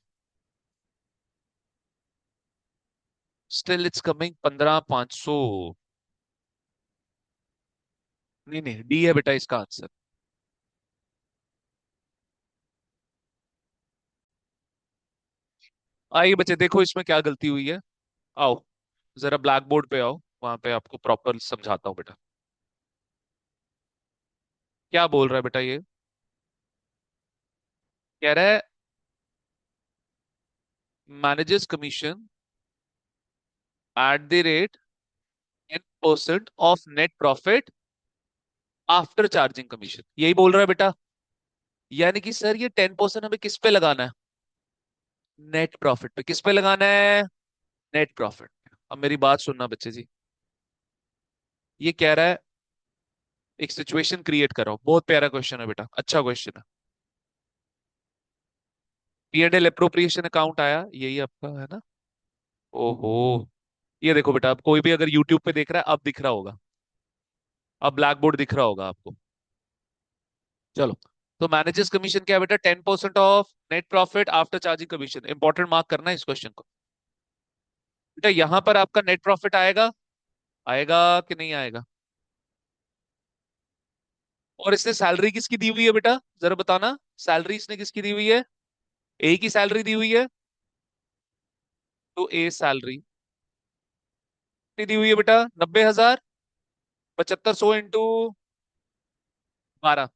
स्टिल इट्स कमिंग 15,500। नहीं नहीं डी है बेटा इसका आंसर। आइए बच्चे देखो इसमें क्या गलती हुई है, आओ जरा ब्लैक बोर्ड पे आओ, वहां पे आपको प्रॉपर समझाता हूँ बेटा। क्या बोल रहा है बेटा ये? कह रहा है managers commission at the rate 10% of net profit after charging commission, यही बोल रहा है बेटा। यानी कि सर ये 10% हमें किस पे लगाना है, नेट प्रॉफिट पे। किस पे लगाना है, नेट प्रॉफिट। अब मेरी बात सुनना बच्चे जी, ये कह रहा है एक सिचुएशन क्रिएट करो, बहुत प्यारा क्वेश्चन है बेटा, अच्छा क्वेश्चन है। P and L appropriation account आया, यही आपका है ना? ओहो, ये देखो बेटा, अब कोई भी अगर यूट्यूब पे देख रहा है अब दिख रहा होगा, अब ब्लैक बोर्ड दिख रहा होगा आपको। चलो, तो मैनेजर्स कमीशन क्या है बेटा, 10% of net profit after charging commission. Important mark करना है इस क्वेश्चन को बेटा। यहां पर आपका नेट प्रॉफिट आएगा, आएगा कि नहीं आएगा? और इसने सैलरी किसकी दी हुई है बेटा, जरा बताना, सैलरी इसने किसकी दी हुई है? ए की सैलरी दी हुई है, तो ए सैलरी कितनी दी हुई है बेटा, 90,000, 7500 इंटू 12।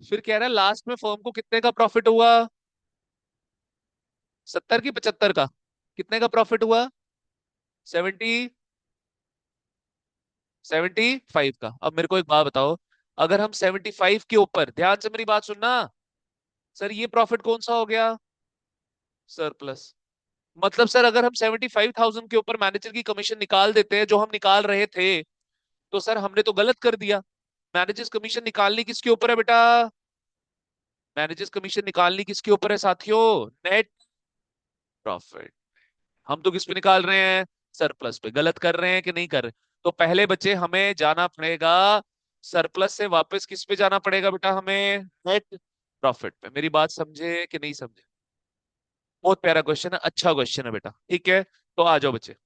फिर कह रहा है लास्ट में फर्म को कितने का प्रॉफिट हुआ, 70 की 75 का, कितने का प्रॉफिट हुआ, 70, 75 का। अब मेरे को एक बात बताओ, अगर हम 75 के ऊपर, ध्यान से मेरी बात सुनना, सर ये प्रॉफिट कौन सा हो गया? सरप्लस। मतलब सर अगर हम 75,000 के ऊपर मैनेजर की कमीशन निकाल देते हैं जो हम निकाल रहे थे, तो सर हमने तो गलत कर दिया। मैनेजर्स कमीशन निकालनी किसके ऊपर है बेटा? मैनेजर्स कमीशन निकालनी किसके ऊपर है साथियों? Net profit. हम तो किस पे निकाल रहे हैं? सरप्लस पे। गलत कर रहे हैं कि नहीं कर रहे? तो पहले बच्चे हमें जाना पड़ेगा सरप्लस से वापस किस पे जाना पड़ेगा बेटा? हमें नेट प्रॉफिट पे। मेरी बात समझे कि नहीं समझे? बहुत प्यारा क्वेश्चन है, अच्छा क्वेश्चन है बेटा। ठीक है, तो आ जाओ बच्चे।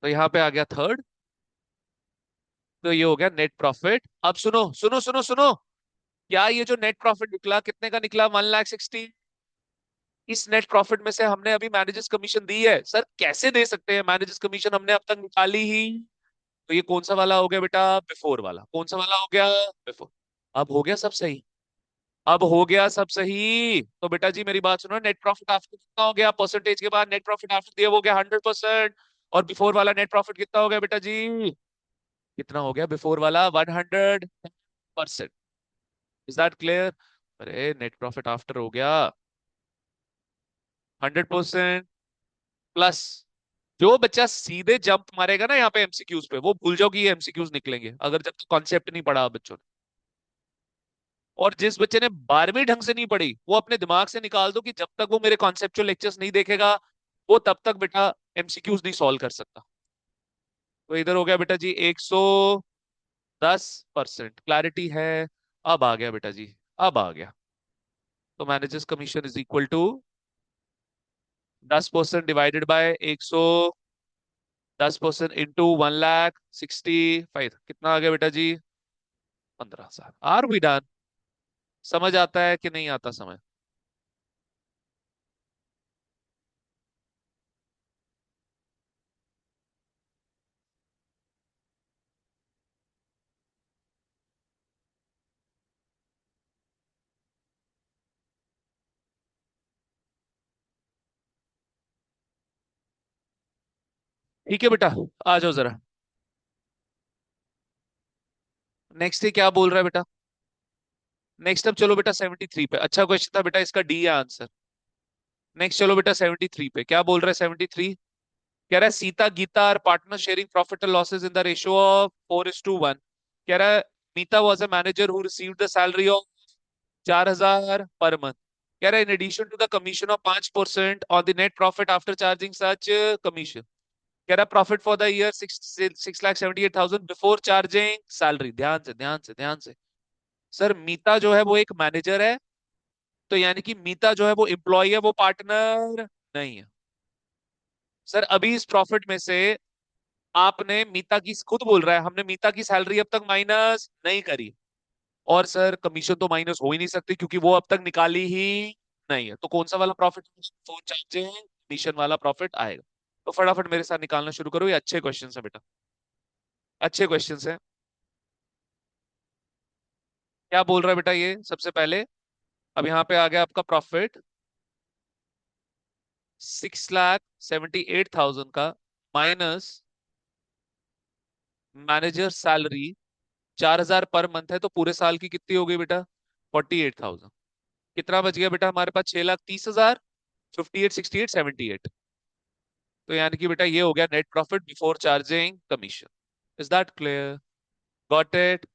तो यहाँ पे आ गया थर्ड। तो ये हो गया नेट प्रॉफिट। अब सुनो सुनो सुनो सुनो, क्या ये जो नेट प्रॉफिट निकला कितने का निकला? 1,60,000। इस नेट प्रॉफिट में से हमने अभी मैनेजर्स कमीशन दी है। सर कैसे दे सकते हैं? मैनेजर्स कमीशन हमने अब तक निकाली ही। तो ये कौन सा वाला हो गया बेटा? बिफोर वाला। कौन सा वाला हो गया? बिफोर। अब हो गया सब सही? अब हो गया सब सही? तो बेटा जी मेरी बात सुनो, नेट प्रॉफिट आफ्टर कितना हो गया? परसेंटेज के बाद नेट प्रॉफिट आफ्टर दिया वो हो गया 100%। और बिफोर वाला नेट प्रॉफिट कितना हो गया बेटा जी? कितना हो गया बिफोर वाला? 100%। Is that clear? अरे नेट प्रॉफिट आफ्टर हो गया 100% प्लस। जो बच्चा सीधे जंप मारेगा ना यहाँ पे एमसीक्यूज पे, वो भूल जाओ कि ये एमसीक्यूज निकलेंगे, अगर जब तक कॉन्सेप्ट नहीं पढ़ा बच्चों ने। और जिस बच्चे ने 12वीं ढंग से नहीं पढ़ी, वो अपने दिमाग से निकाल दो कि जब तक वो मेरे कॉन्सेप्चुअल लेक्चर्स नहीं देखेगा, वो तब तक बेटा एमसीक्यूज नहीं सॉल्व कर सकता। तो इधर हो गया बेटा जी 110% क्लैरिटी है। अब आ गया बेटा जी, अब आ गया। तो managers commission is equal to 10% divided by 10% into 1,65,000। कितना आ गया बेटा जी? 15,000। Are we done? समझ आता है कि नहीं आता समझ? ठीक है बेटा, आ जाओ जरा। नेक्स्ट क्या बोल रहा है बेटा? नेक्स्ट अब चलो बेटा 73 पे। अच्छा क्वेश्चन था बेटा, इसका डी है आंसर। नेक्स्ट चलो बेटा 73 पे, क्या बोल रहा है 73? कह रहा है Sita Gita are partner sharing profit and losses in the ratio of 4:1। कह रहा है Mita was a manager who received the salary of 4,000 per month. कह रहा है in addition to the commission of 5% on the net profit after charging such commission. कह रहा है profit for the year 6,78,000 before charging salary. ध्यान से ध्यान से ध्यान से। सर मीता जो है वो एक मैनेजर है, तो यानी कि मीता जो है वो एम्प्लॉय है, वो पार्टनर नहीं है। सर अभी इस प्रॉफिट में से आपने मीता की, खुद बोल रहा है हमने मीता की सैलरी अब तक माइनस नहीं करी। और सर कमीशन तो माइनस हो ही नहीं सकती क्योंकि वो अब तक निकाली ही नहीं है। तो कौन सा वाला प्रॉफिट? फोन चार्जिंग कमीशन वाला प्रॉफिट आएगा। तो फटाफट मेरे साथ निकालना शुरू करो, ये अच्छे क्वेश्चन है बेटा, अच्छे क्वेश्चन है। क्या बोल रहा है बेटा ये सबसे पहले? अब यहाँ पे आ गया आपका प्रॉफिट 6,78,000 का, minus manager salary 4,000 per month है, तो पूरे साल की कितनी हो गई बेटा? 48,000। कितना बच गया बेटा हमारे पास? 6,30,000। 58, 68, 78। तो यानी कि बेटा ये हो गया net profit before charging commission. Is that clear? Got it?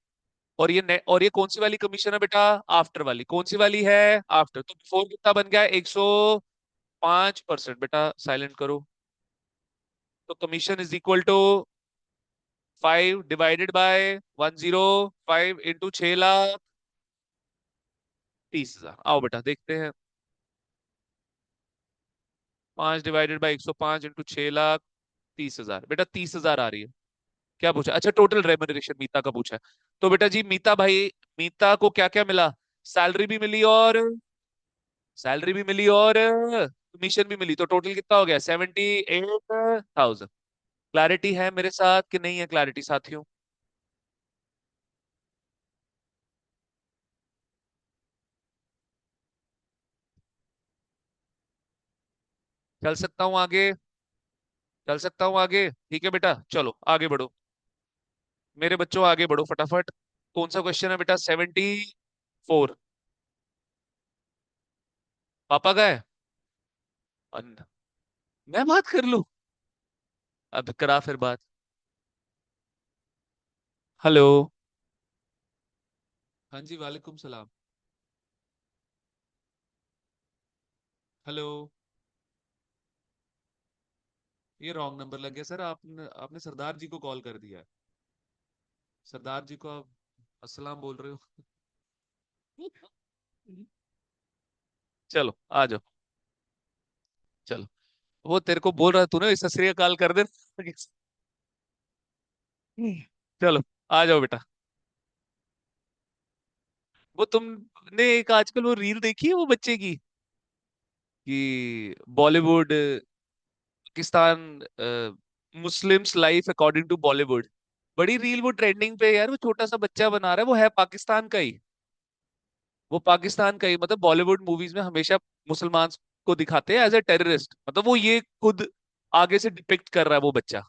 और ये नेट, और ये कौन सी वाली कमीशन है बेटा? आफ्टर वाली। कौन सी वाली है? आफ्टर। तो बिफोर कितना बन गया? 105%। बेटा साइलेंट करो। तो commission is equal to 5 divided by 105 into 6,30,000। आओ बेटा देखते हैं। 5 डिवाइडेड बाय 105 इंटू 6,30,000। बेटा 30,000 आ रही है। क्या पूछा? अच्छा टोटल रेम्युनरेशन मीता का पूछा है। तो बेटा जी मीता भाई, मीता को क्या क्या मिला? सैलरी भी मिली और सैलरी भी मिली और कमीशन भी मिली, तो टोटल कितना हो गया? 78,000। क्लैरिटी है मेरे साथ कि नहीं है क्लैरिटी साथियों? चल सकता हूँ आगे? चल सकता हूँ आगे? ठीक है बेटा, चलो आगे बढ़ो। मेरे बच्चों आगे बढ़ो फटाफट। कौन सा क्वेश्चन है बेटा? 74। पापा का है? मैं बात कर लूं? अब करा फिर बात। हेलो। हाँ जी, वालेकुम सलाम। हेलो। ये रॉन्ग नंबर लग गया सर। आपने आपने सरदार जी को कॉल कर दिया है। सरदार जी को आप अस्सलाम बोल रहे हो। चलो आ जाओ। चलो। वो तेरे को बोल रहा तू ना, सत श्री अकाल कर दे। चलो आ जाओ बेटा। वो तुमने एक आजकल वो रील देखी है वो बच्चे की, कि Bollywood, Pakistan, Muslims life according to Bollywood. बड़ी रील वो ट्रेंडिंग पे है यार। वो छोटा सा बच्चा बना रहा है, वो है पाकिस्तान का ही। वो पाकिस्तान का ही, मतलब बॉलीवुड मूवीज में हमेशा मुसलमान को दिखाते हैं एज ए टेररिस्ट, मतलब वो ये खुद आगे से डिपिक्ट कर रहा है वो बच्चा।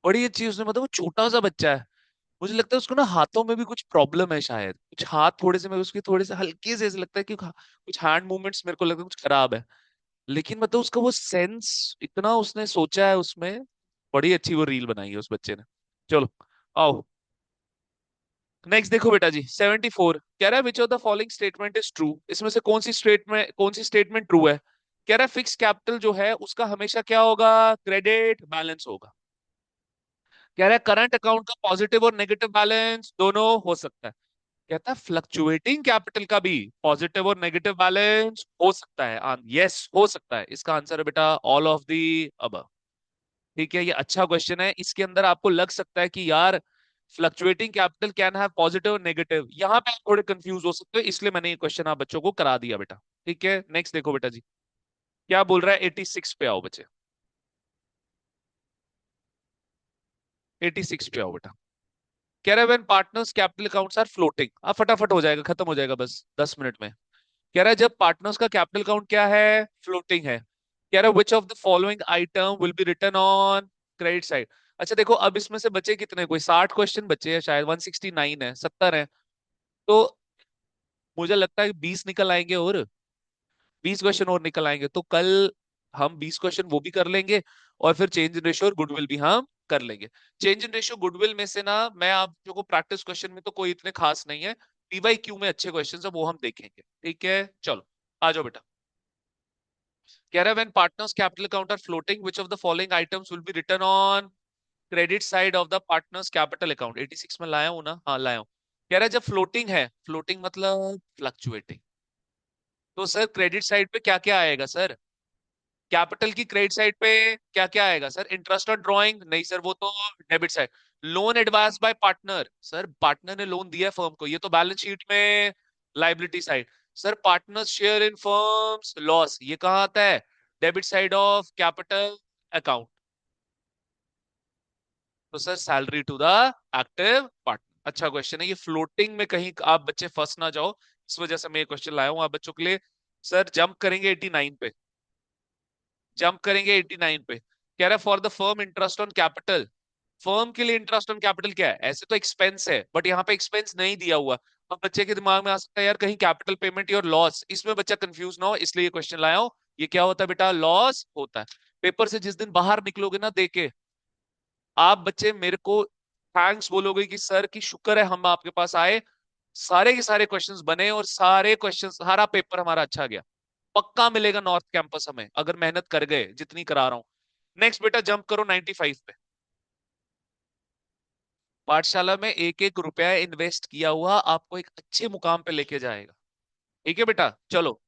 बड़ी अच्छी उसने, मतलब वो छोटा सा बच्चा है। मुझे लगता है उसको ना हाथों में भी कुछ प्रॉब्लम है शायद, कुछ हाथ थोड़े से, मैं उसके थोड़े से हल्के से ऐसे लगता है कि कुछ हैंड मूवमेंट्स मेरे को लगता है कुछ खराब है। लेकिन मतलब उसका वो सेंस इतना उसने सोचा है उसमें। बड़ी अच्छी वो रील बनाई है उस बच्चे ने। चलो आओ। नेक्स्ट देखो बेटा जी, 74 कह रहा है which of the following statement is true. इसमें से कौन सी स्टेटमेंट ट्रू है? कह रहा है फिक्स कैपिटल जो है उसका हमेशा क्या होगा? क्रेडिट बैलेंस होगा। कह रहा है करंट अकाउंट का पॉजिटिव और नेगेटिव बैलेंस दोनों हो सकता है। कहता है फ्लक्चुएटिंग कैपिटल का भी पॉजिटिव और नेगेटिव बैलेंस हो सकता है। यस हो सकता है। इसका आंसर है बेटा ऑल ऑफ दी अब। ठीक है, ये अच्छा क्वेश्चन है। इसके अंदर आपको लग सकता है कि यार fluctuating capital can have positive और नेगेटिव, यहाँ पे आप थोड़े कंफ्यूज हो सकते हो, इसलिए मैंने ये क्वेश्चन आप बच्चों को करा दिया बेटा। ठीक है, नेक्स्ट देखो बेटा जी। क्या बोल रहा है? 86 पे आओ बच्चे। 86 पे आओ बेटा। कह रहा है when partners capital accounts are floating. अब फटाफट हो जाएगा, खत्म हो जाएगा बस 10 मिनट में। कह रहा है जब पार्टनर्स का कैपिटल अकाउंट क्या है? फ्लोटिंग है। कह रहा है which of the following item will be return on credit side. अच्छा देखो, अब इसमें से बचे कितने? कोई 60 क्वेश्चन बचे हैं शायद, 169 है, 70 है। तो मुझे लगता है 20 निकल आएंगे, और 20 क्वेश्चन और निकल आएंगे तो कल हम 20 क्वेश्चन वो भी कर लेंगे। और फिर चेंज इन रेशियो और गुडविल भी हम कर लेंगे। चेंज इन रेशियो गुडविल में से ना, मैं आप जो को प्रैक्टिस क्वेश्चन में तो कोई इतने खास नहीं है। पीवाई क्यू में अच्छे क्वेश्चन है, वो हम देखेंगे। ठीक है चलो आ जाओ बेटा। कह रहा है when partners capital account are floating which of the following items will be return on credit side of the partners capital account. 86 में लाया हूं ना? हाँ लाया हूं। कह रहा है जब फ्लोटिंग है, फ्लोटिंग मतलब फ्लक्चुएटिंग, तो सर क्रेडिट साइड पे क्या क्या आएगा सर? कैपिटल की क्रेडिट साइड पे क्या क्या आएगा सर? इंटरेस्ट और ड्रॉइंग नहीं सर, वो तो debit side. Loan advance by partner, sir partner ने लोन दिया फर्म को, ये तो बैलेंस शीट में liability side. Sir partner's share in firm's loss, ये कहाँ आता है? Debit side of capital account. तो sir salary to the active partner. अच्छा क्वेश्चन है ये। फ्लोटिंग में कहीं आप बच्चे फंस ना जाओ, इस वजह से मैं ये क्वेश्चन लाया हूं आप बच्चों के लिए। सर जंप करेंगे 89 पे। जंप करेंगे 89 पे। कह रहा है for the firm interest on capital. Firm के लिए इंटरेस्ट ऑन कैपिटल क्या है? ऐसे तो एक्सपेंस है, बट यहाँ पे एक्सपेंस नहीं दिया हुआ। अब बच्चे के दिमाग में आ सकता है यार कहीं कैपिटल पेमेंट और लॉस, इसमें बच्चा कंफ्यूज ना हो, इसलिए ये क्वेश्चन लाया हूं। ये क्या होता है बेटा? लॉस होता है। पेपर से जिस दिन बाहर निकलोगे ना देके, आप बच्चे मेरे को थैंक्स बोलोगे कि सर की शुक्र है हम आपके पास आए, सारे के सारे क्वेश्चंस बने और सारे क्वेश्चंस, सारा पेपर हमारा अच्छा गया। पक्का मिलेगा नॉर्थ कैंपस हमें, अगर मेहनत कर गए जितनी करा रहा हूं। नेक्स्ट बेटा जंप करो 95 पे। पाठशाला में एक एक रुपया इन्वेस्ट किया हुआ आपको एक अच्छे मुकाम पे लेके जाएगा। ठीक है बेटा चलो।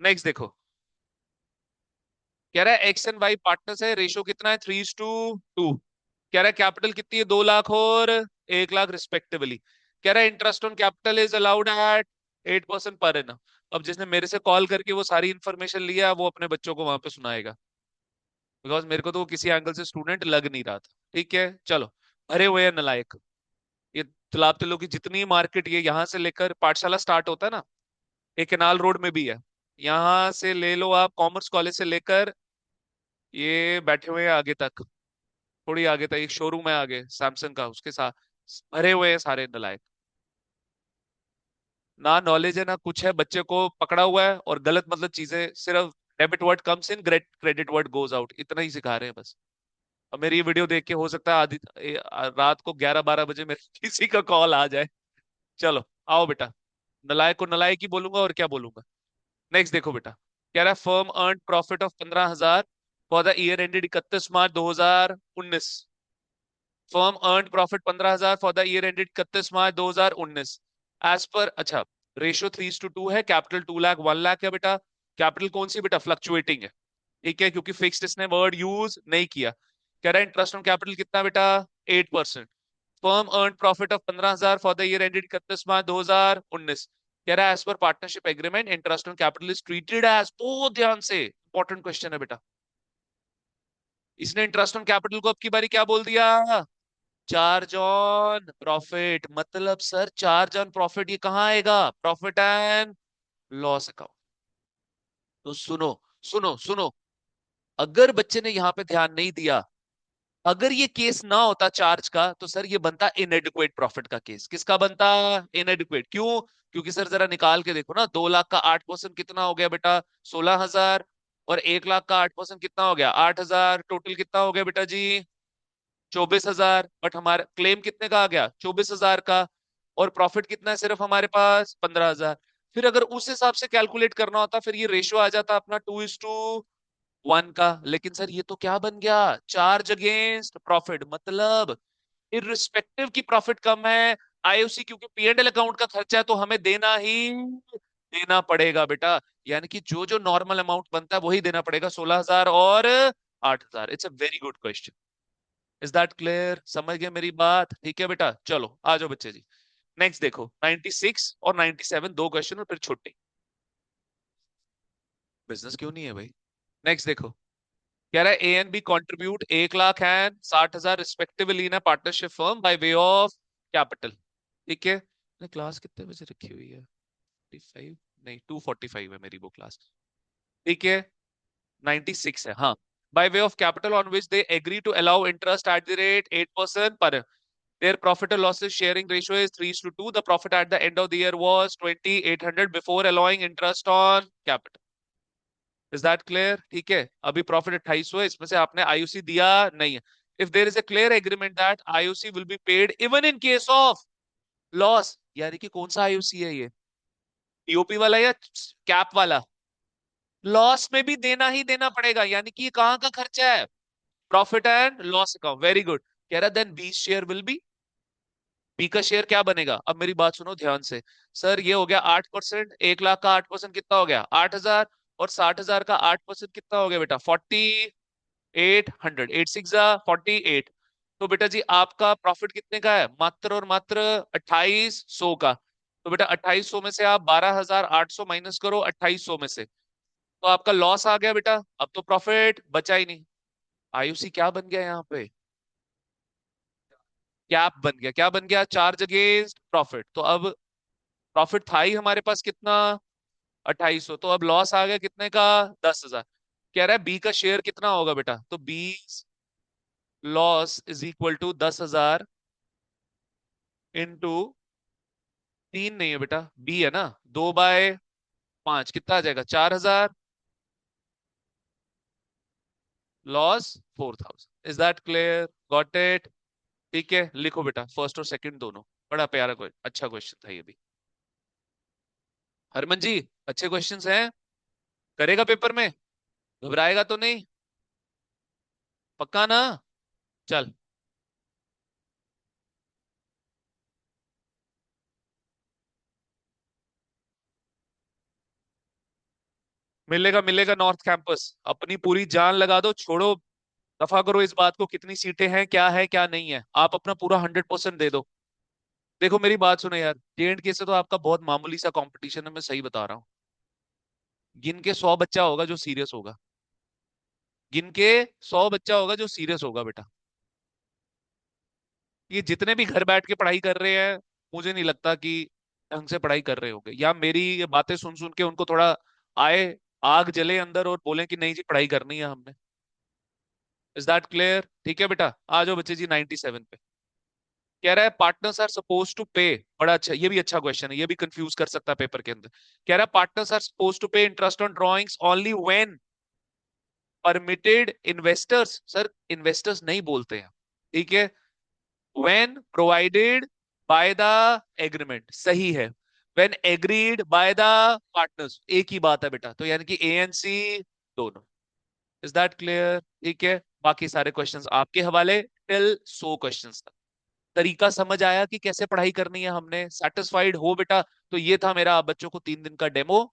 नेक्स्ट देखो। कह रहा है एक्स एंड वाई पार्टनर्स है, रेशो कितना है? 3:2। कह रहा है कैपिटल कितनी है? 2 लाख और 1 लाख रिस्पेक्टिवली। कह रहा है interest on capital is allowed at 8% per annum. अब जिसने मेरे से कॉल करके वो सारी इंफॉर्मेशन लिया वो अपने बच्चों को वहां पे सुनाएगा, बिकॉज मेरे को तो वो किसी एंगल से स्टूडेंट लग नहीं रहा था। ठीक है चलो। भरे हुए हैं नलायक। ये तालाब तिल्लो की जितनी मार्केट, ये यहाँ से लेकर पाठशाला स्टार्ट होता है ना, एक केनाल रोड में भी है। यहाँ से ले लो आप, कॉमर्स कॉलेज से लेकर ये बैठे हुए हैं आगे तक, थोड़ी आगे तक एक शोरूम है आगे सैमसंग का, उसके साथ भरे हुए हैं सारे नलायक। ना नॉलेज है ना कुछ है, बच्चे को पकड़ा हुआ है और गलत मतलब चीजें सिर्फ debit word comes in, credit word goes out, इतना ही सिखा रहे हैं बस। अब मेरी ये वीडियो देख के हो सकता है रात को 11-12 बजे मेरे किसी का कॉल आ जाए। चलो आओ बेटा, नलायक को नलायक ही बोलूंगा और क्या बोलूंगा। नेक्स्ट देखो बेटा, कह रहा है firm earn profit of 15,000 for the year ended 31 March 2019। Firm earn profit 15,000 for the year ended 31 March 2019 as per, अच्छा, रेशियो 3:2 है, कैपिटल 2 लाख 1 लाख है बेटा। कैपिटल कौन सी बेटा, फ्लक्चुएटिंग है, ठीक है, क्योंकि फिक्स्ड इसने वर्ड यूज नहीं किया। कह रहा है इंटरेस्ट ऑन कैपिटल कितना बेटा, 8%। Firm earn profit of 15,000 for the year ended 31 March 2019। कह रहा है as per partnership agreement interest on capital is treated as, बहुत ध्यान से इंपॉर्टेंट क्वेश्चन है बेटा। इसने इंटरेस्ट ऑन कैपिटल को अब की बारी क्या बोल दिया, चार्ज ऑन प्रॉफिट। मतलब सर चार्ज ऑन प्रॉफिट ये कहाँ आएगा, प्रॉफिट एंड लॉस अकाउंट। तो सुनो सुनो सुनो, अगर बच्चे ने यहां पे ध्यान नहीं दिया, अगर ये केस ना होता चार्ज का, तो सर ये बनता इनएडिक्वेट प्रॉफिट का केस। किसका बनता, इनएडिक्वेट। क्यों, क्योंकि सर जरा निकाल के देखो ना, 2 लाख का 8% कितना हो गया बेटा, 16,000। और 1 लाख का 8% कितना हो गया, 8,000। टोटल कितना हो गया बेटा जी, 24,000। बट हमारा क्लेम कितने का आ गया, 24,000 का। और प्रॉफिट कितना है सिर्फ हमारे पास, 15,000। फिर अगर उस हिसाब से कैलकुलेट करना होता, फिर ये रेशियो आ जाता अपना 2:1 का। लेकिन सर ये तो क्या बन गया, चार्ज अगेंस्ट प्रॉफिट। मतलब इररिस्पेक्टिव की प्रॉफिट कम है, आईओसी क्योंकि P&L अकाउंट का खर्चा है, तो हमें देना ही देना पड़ेगा बेटा। यानी कि जो जो नॉर्मल अमाउंट बनता है वही देना पड़ेगा, 16,000 और 8,000। It's a very good question. Is that clear, समझ गए मेरी बात, ठीक है बेटा। चलो आ जाओ बच्चे जी, नेक्स्ट देखो, 96 और 97 दो क्वेश्चन और फिर छुट्टी। बिजनेस क्यों नहीं है भाई। नेक्स्ट देखो, कह रहा है A and B contribute 1 lakh and 60,000 respectively in partnership firm by way of capital. ठीक है, क्लास कितने बजे रखी हुई है, 45 नहीं 2:45 है मेरी वो क्लास। ठीक है, 96 है हाँ। By way of capital on which they agree to allow interest at the rate 8% per, their profit and losses sharing ratio is 3:2. The profit at the end of the year was 2,800 before allowing interest on capital. Is that clear, ठीक है। अभी profit 2800 है, इसमें से आपने IUC दिया नहीं है। If there is a clear agreement that IOC will be paid even in case of loss, यानी कि कौन सा आईयूसी है ये, टीओपी वाला या कैप वाला, लॉस में भी देना ही देना पड़ेगा। यानी कि ये कहाँ का खर्चा है, profit and loss account. Very good. कह रहा then B share will be, P का शेयर क्या बनेगा, अब मेरी बात सुनो ध्यान से। सर ये हो गया 8%, 1 लाख का 8% कितना हो गया, 8,000। और 60,000 का 8% कितना हो गया बेटा, 4,800, 8 6 48। तो बेटा जी आपका प्रॉफिट कितने का है, मात्र और मात्र 2,800 का। तो बेटा 2,800 में से आप 12,800 माइनस करो 2,800 में से, तो आपका लॉस आ गया बेटा। अब तो प्रॉफिट बचा ही नहीं। आयुषी क्या बन गया यहाँ पे, कैप बन गया। क्या बन गया, चार्ज अगेंस्ट प्रॉफिट। तो अब प्रॉफिट था ही हमारे पास कितना, 2,800। तो अब लॉस आ गया कितने का, 10,000। कह रहा है बी का शेयर कितना होगा बेटा, तो B loss is equal to 10,000 into 3, नहीं है बेटा बी है ना, 2/5 कितना आ जाएगा, 4,000। Loss 4,000। Is that clear, got it. ठीक है, लिखो बेटा फर्स्ट और सेकंड दोनों। बड़ा प्यारा अच्छा क्वेश्चन था ये भी। हरमन जी, अच्छे क्वेश्चंस हैं, करेगा पेपर में, घबराएगा तो नहीं, पक्का ना। चल, मिलेगा मिलेगा नॉर्थ कैंपस, अपनी पूरी जान लगा दो, छोड़ो, दफा करो इस बात को, कितनी सीटें हैं क्या नहीं है, आप अपना पूरा 100% दे दो। देखो मेरी बात सुनो यार, J&K से तो आपका बहुत मामूली सा कंपटीशन है, मैं सही बता रहा हूँ। गिन के 100 बच्चा होगा जो सीरियस होगा, गिन के 100 बच्चा होगा जो सीरियस होगा बेटा। ये जितने भी घर बैठ के पढ़ाई कर रहे हैं, मुझे नहीं लगता कि ढंग से पढ़ाई कर रहे होंगे, या मेरी ये बातें सुन सुन के उनको थोड़ा आए, आग जले अंदर और बोले कि नहीं जी पढ़ाई करनी है हमने। इज दैट क्लियर, ठीक है बेटा। आ जाओ बच्चे जी 97 पे। कह रहा है पार्टनर्स आर सपोज टू पे, बड़ा अच्छा, ये भी अच्छा क्वेश्चन है, ये भी कंफ्यूज कर सकता है पेपर के अंदर। कह रहा है पार्टनर्स आर सपोज टू पे interest on drawings only when permitted investors, sir investors नहीं बोलते हैं, ठीक है, when provided by the agreement, सही है, when agreed by the partners, एक ही बात है बेटा, तो यानी कि ए एंड सी दोनों। Is that clear? ठीक है, बाकी सारे क्वेश्चंस आपके हवाले टिल 100 क्वेश्चंस तक। तरीका समझ आया कि कैसे पढ़ाई करनी है, हमने सेटिस्फाइड हो बेटा? तो ये था मेरा आप बच्चों को 3 दिन का डेमो,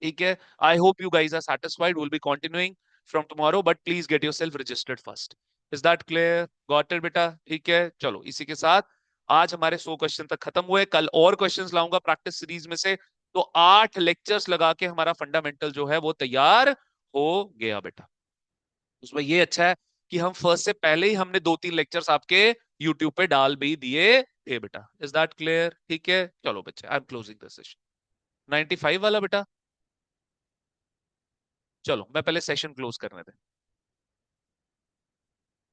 ठीक है। I hope you guys are satisfied, will be continuing from tomorrow, but please get your self registered first. Is that clear? Got it बेटा? ठीक है, चलो इसी के साथ आज हमारे 100 क्वेश्चन तक खत्म हुए। कल और क्वेश्चंस लाऊंगा प्रैक्टिस सीरीज में से, तो 8 लेक्चर्स लगा के हमारा फंडामेंटल जो है वो तैयार हो गया बेटा। उसमें ये अच्छा है कि हम फर्स्ट से पहले ही हमने 2-3 लेक्चर्स आपके यूट्यूब पे डाल भी दिए थे बेटा। Is that clear? ठीक है, चलो बच्चे, I am closing the session. 95 वाला बेटा, चलो मैं पहले सेशन क्लोज करने दे।